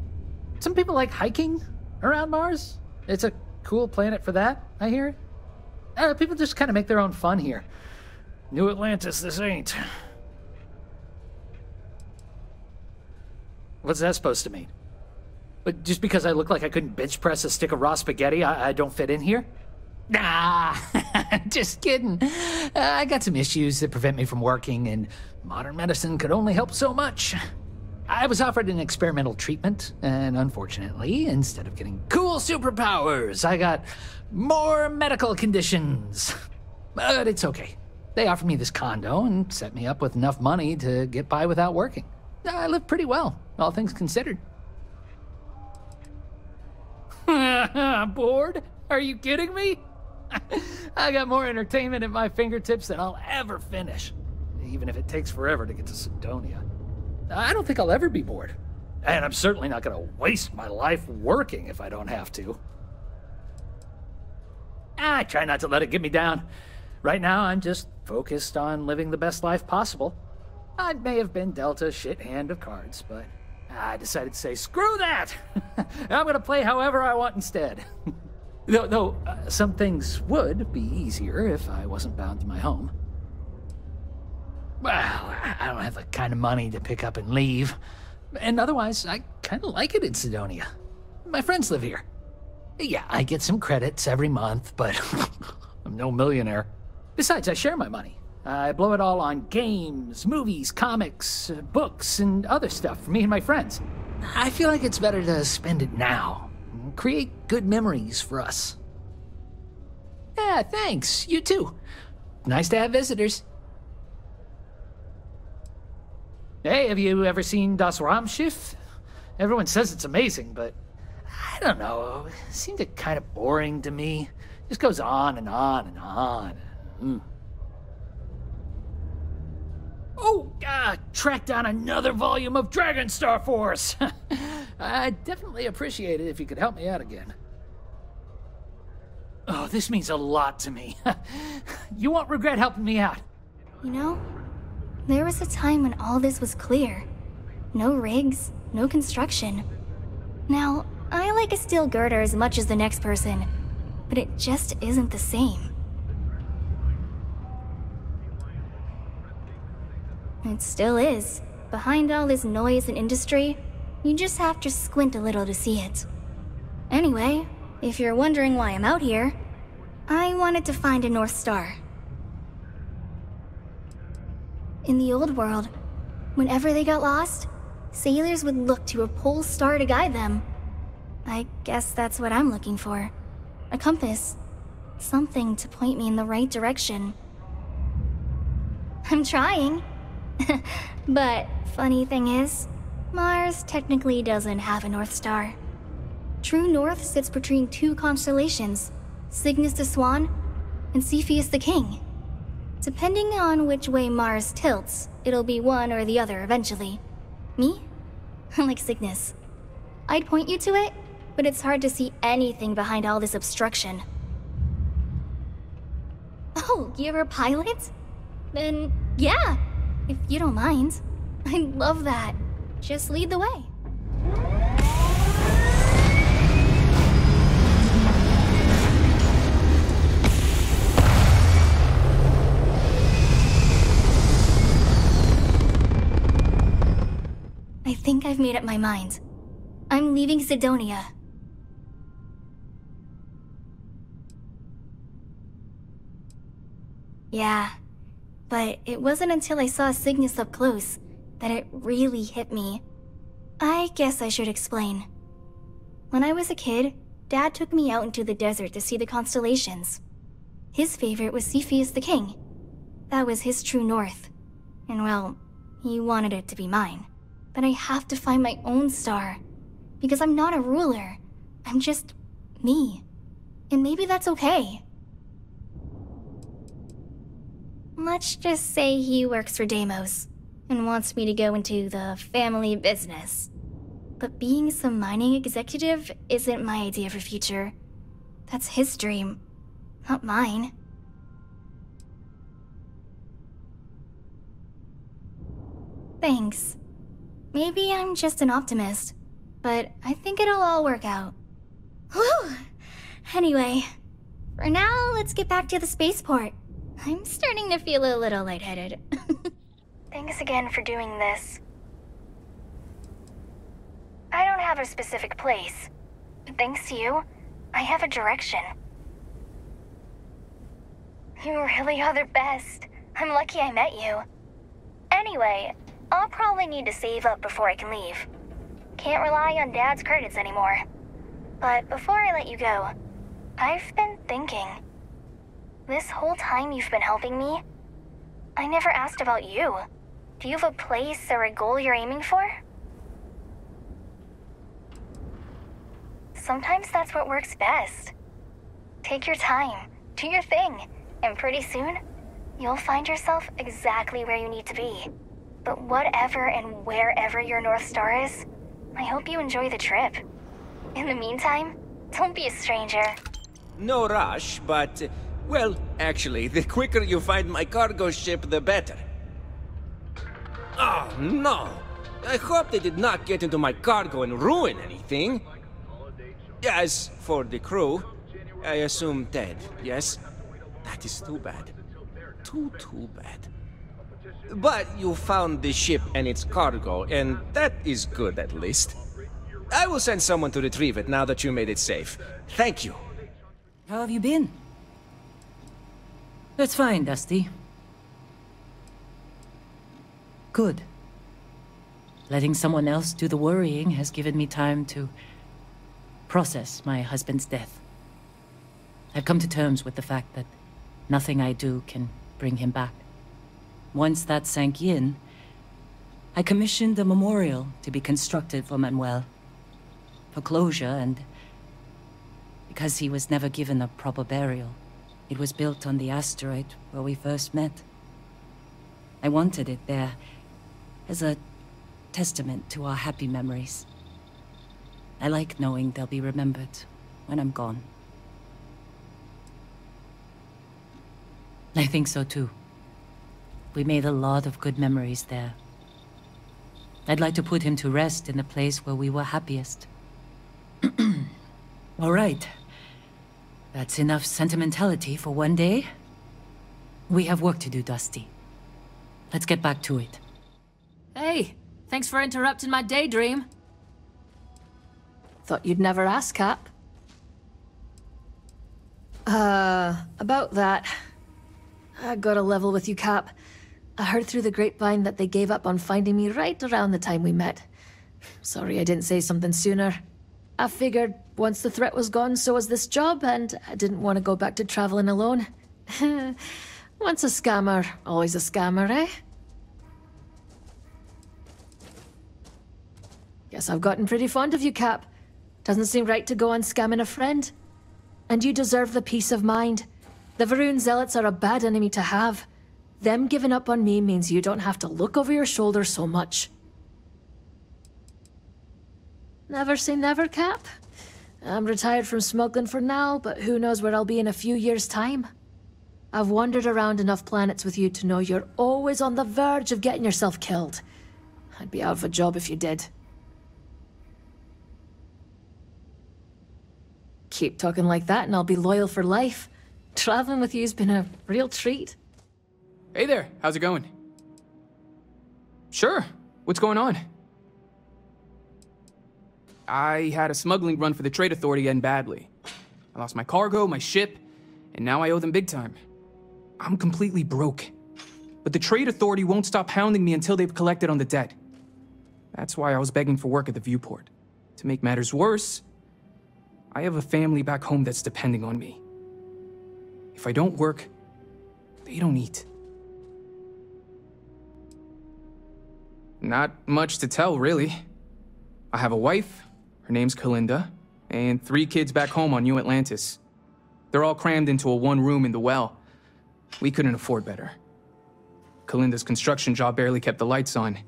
Some people like hiking around Mars. It's a cool planet for that, I hear. People just kind of make their own fun here. New Atlantis, this ain't. What's that supposed to mean? But just because I look like I couldn't bench press a stick of raw spaghetti, I don't fit in here? Nah, just kidding. I got some issues that prevent me from working, and modern medicine could only help so much. I was offered an experimental treatment, and unfortunately, instead of getting cool superpowers, I got more medical conditions. But it's okay. They offered me this condo and set me up with enough money to get by without working. I live pretty well, all things considered. Bored? Are you kidding me? I got more entertainment at my fingertips than I'll ever finish, even if it takes forever to get to Sidonia. I don't think I'll ever be bored, and I'm certainly not going to waste my life working if I don't have to. I try not to let it get me down. Right now, I'm just focused on living the best life possible. I may have been dealt a shit hand of cards, but I decided to say, screw that! I'm going to play however I want instead. Though some things would be easier if I wasn't bound to my home. Well, I don't have the kind of money to pick up and leave. And otherwise, I kind of like it in Sidonia. My friends live here. Yeah, I get some credits every month, but I'm no millionaire. Besides, I share my money. I blow it all on games, movies, comics, books, and other stuff for me and my friends. I feel like it's better to spend it now. Create good memories for us. Yeah, thanks. You too. Nice to have visitors. Hey, have you ever seen Das Raumschiff? Everyone says it's amazing, but I don't know. It seemed kind of boring to me. It just goes on and on and on. Oh, tracked down another volume of Dragon Star Force. I'd definitely appreciate it if you could help me out again. Oh, this means a lot to me. You won't regret helping me out. You know, there was a time when all this was clear. No rigs, no construction. Now, I like a steel girder as much as the next person, but it just isn't the same. It still is. Behind all this noise and industry, you just have to squint a little to see it. Anyway, if you're wondering why I'm out here, I wanted to find a North Star. In the old world, whenever they got lost, sailors would look to a pole star to guide them. I guess that's what I'm looking for. A compass. Something to point me in the right direction. I'm trying. But funny thing is, Mars technically doesn't have a North Star. True North sits between two constellations, Cygnus the Swan and Cepheus the King. Depending on which way Mars tilts, it'll be one or the other eventually. Me? I'm like Cygnus. I'd point you to it, but it's hard to see anything behind all this obstruction. Oh, you're a pilot? Then, yeah, if you don't mind. I love that. Just lead the way. I think I've made up my mind. I'm leaving Sidonia. Yeah, but it wasn't until I saw Cygnus up close that it really hit me. I guess I should explain. When I was a kid, Dad took me out into the desert to see the constellations. His favorite was Cepheus the King. That was his true north. And well, he wanted it to be mine. But I have to find my own star. Because I'm not a ruler. I'm just me. And maybe that's okay. Let's just say he works for Deimos and wants me to go into the family business. But being some mining executive isn't my idea for future. That's his dream, not mine. Thanks. Maybe I'm just an optimist, but I think it'll all work out. Whew! Anyway, for now, let's get back to the spaceport. I'm starting to feel a little lightheaded. Thanks again for doing this. I don't have a specific place, but thanks to you, I have a direction. You really are the best. I'm lucky I met you. Anyway, I'll probably need to save up before I can leave. Can't rely on Dad's credits anymore. But before I let you go, I've been thinking. This whole time you've been helping me, I never asked about you. Do you have a place or a goal you're aiming for? Sometimes that's what works best. Take your time, do your thing, and pretty soon, you'll find yourself exactly where you need to be. But whatever and wherever your North Star is, I hope you enjoy the trip. In the meantime, don't be a stranger. No rush, but, well, actually, the quicker you find my cargo ship, the better. Oh, no. I hope they did not get into my cargo and ruin anything. As for the crew, I assume dead, yes? That is too bad. Too bad. But you found the ship and its cargo, and that is good at least. I will send someone to retrieve it now that you made it safe. Thank you. How have you been? That's fine, Dusty. Good. Letting someone else do the worrying has given me time to process my husband's death. I've come to terms with the fact that nothing I do can bring him back. Once that sank in, I commissioned a memorial to be constructed for Manuel. For closure, and because he was never given a proper burial. It was built on the asteroid where we first met. I wanted it there as a testament to our happy memories. I like knowing they'll be remembered when I'm gone. I think so too. We made a lot of good memories there. I'd like to put him to rest in the place where we were happiest. All right. That's enough sentimentality for one day. We have work to do, Dusty. Let's get back to it. Hey, thanks for interrupting my daydream. Thought you'd never ask, Cap. About that. I gotta level with you, Cap. I heard through the grapevine that they gave up on finding me right around the time we met. Sorry I didn't say something sooner. I figured once the threat was gone, so was this job, and I didn't want to go back to traveling alone. Once a scammer, always a scammer, eh? Guess I've gotten pretty fond of you, Cap. Doesn't seem right to go on scamming a friend. And you deserve the peace of mind. The Varun Zealots are a bad enemy to have. Them giving up on me means you don't have to look over your shoulder so much. Never say never, Cap. I'm retired from smuggling for now, but who knows where I'll be in a few years' time. I've wandered around enough planets with you to know you're always on the verge of getting yourself killed. I'd be out of a job if you did. Keep talking like that and I'll be loyal for life. Traveling with you's been a real treat. Hey there, how's it going? Sure, what's going on? I had a smuggling run for the Trade Authority end badly. I lost my cargo, my ship, and now I owe them big time. I'm completely broke. But the Trade Authority won't stop hounding me until they've collected on the debt. That's why I was begging for work at the viewport. To make matters worse, I have a family back home that's depending on me. If I don't work, they don't eat. Not much to tell, really. I have a wife, her name's Kalinda, and 3 kids back home on New Atlantis. They're all crammed into a one room in the well. We couldn't afford better. Kalinda's construction job barely kept the lights on.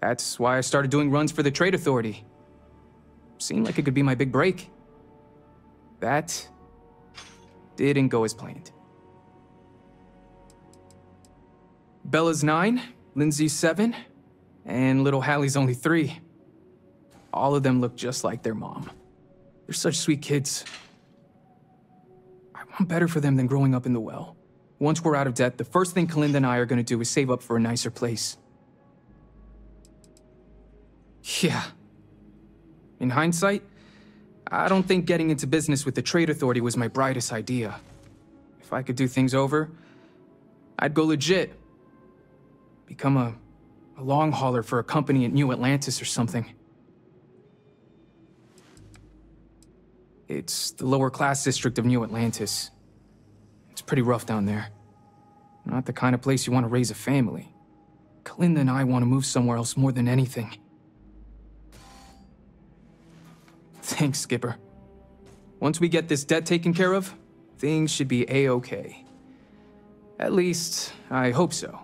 That's why I started doing runs for the Trade Authority. Seemed like it could be my big break. That didn't go as planned. Bella's 9, Lindsay's 7, and little Hallie's only 3. All of them look just like their mom. They're such sweet kids. I want better for them than growing up in the well. Once we're out of debt, the first thing Kalinda and I are gonna do is save up for a nicer place. Yeah. In hindsight, I don't think getting into business with the Trade Authority was my brightest idea. If I could do things over, I'd go legit. Become a long hauler for a company at New Atlantis or something. It's the lower class district of New Atlantis. It's pretty rough down there. Not the kind of place you want to raise a family. Kalinda and I want to move somewhere else more than anything. Thanks, Skipper. Once we get this debt taken care of, things should be A-okay. At least, I hope so.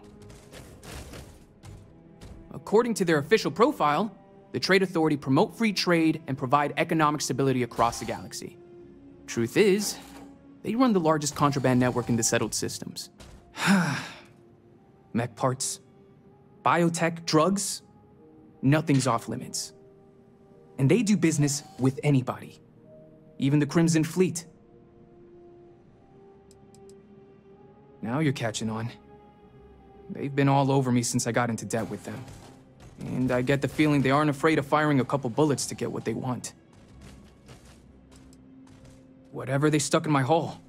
According to their official profile, the Trade Authority promote free trade and provide economic stability across the galaxy. Truth is, they run the largest contraband network in the settled systems. Mech parts, biotech, drugs, nothing's off limits. And they do business with anybody, even the Crimson Fleet. Now you're catching on. They've been all over me since I got into debt with them. And I get the feeling they aren't afraid of firing a couple bullets to get what they want. Whatever they stuck in my hull.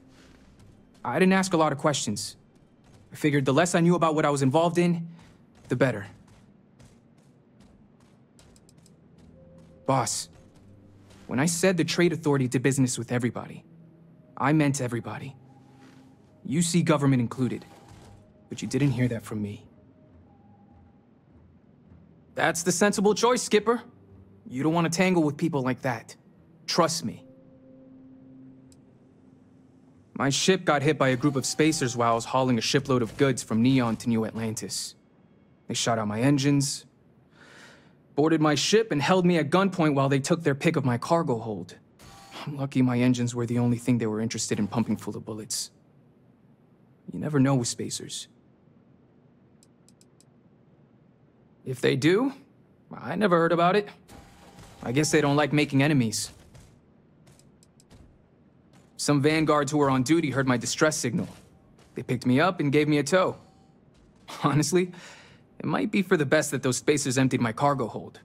I didn't ask a lot of questions. I figured the less I knew about what I was involved in, the better. Boss, when I said the Trade Authority did business with everybody, I meant everybody. UC government included. But you didn't hear that from me. That's the sensible choice, Skipper. You don't want to tangle with people like that. Trust me. My ship got hit by a group of spacers while I was hauling a shipload of goods from Neon to New Atlantis. They shot out my engines. boarded my ship and held me at gunpoint while they took their pick of my cargo hold. I'm lucky my engines were the only thing they were interested in pumping full of bullets. You never know with spacers. If they do, I never heard about it. I guess they don't like making enemies. Some vanguards who were on duty heard my distress signal. They picked me up and gave me a tow. Honestly, it might be for the best that those spacers emptied my cargo hold.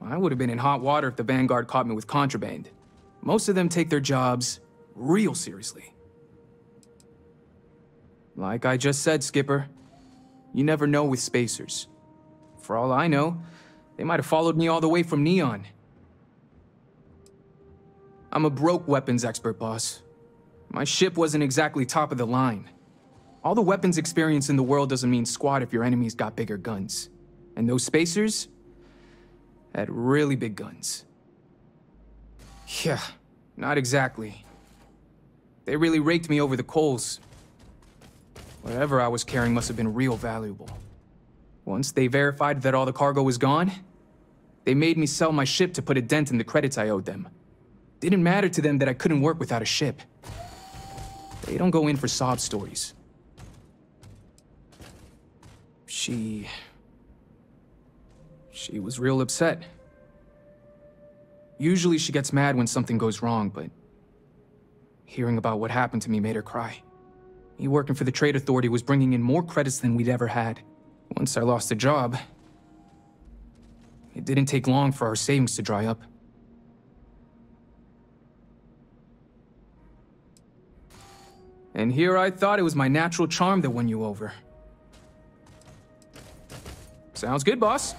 I would have been in hot water if the vanguard caught me with contraband. Most of them take their jobs real seriously. Like I just said, Skipper, you never know with spacers. For all I know, they might have followed me all the way from Neon. I'm a broke weapons expert, boss. My ship wasn't exactly top of the line. All the weapons experience in the world doesn't mean squat if your enemy's got bigger guns. And those spacers had really big guns. Yeah, not exactly. They really raked me over the coals. Whatever I was carrying must have been real valuable. Once they verified that all the cargo was gone, they made me sell my ship to put a dent in the credits I owed them. Didn't matter to them that I couldn't work without a ship. They don't go in for sob stories. She was real upset. Usually she gets mad when something goes wrong, but hearing about what happened to me made her cry. Me working for the Trade Authority was bringing in more credits than we'd ever had. Once I lost the job, it didn't take long for our savings to dry up. And here I thought it was my natural charm that won you over. Sounds good, boss.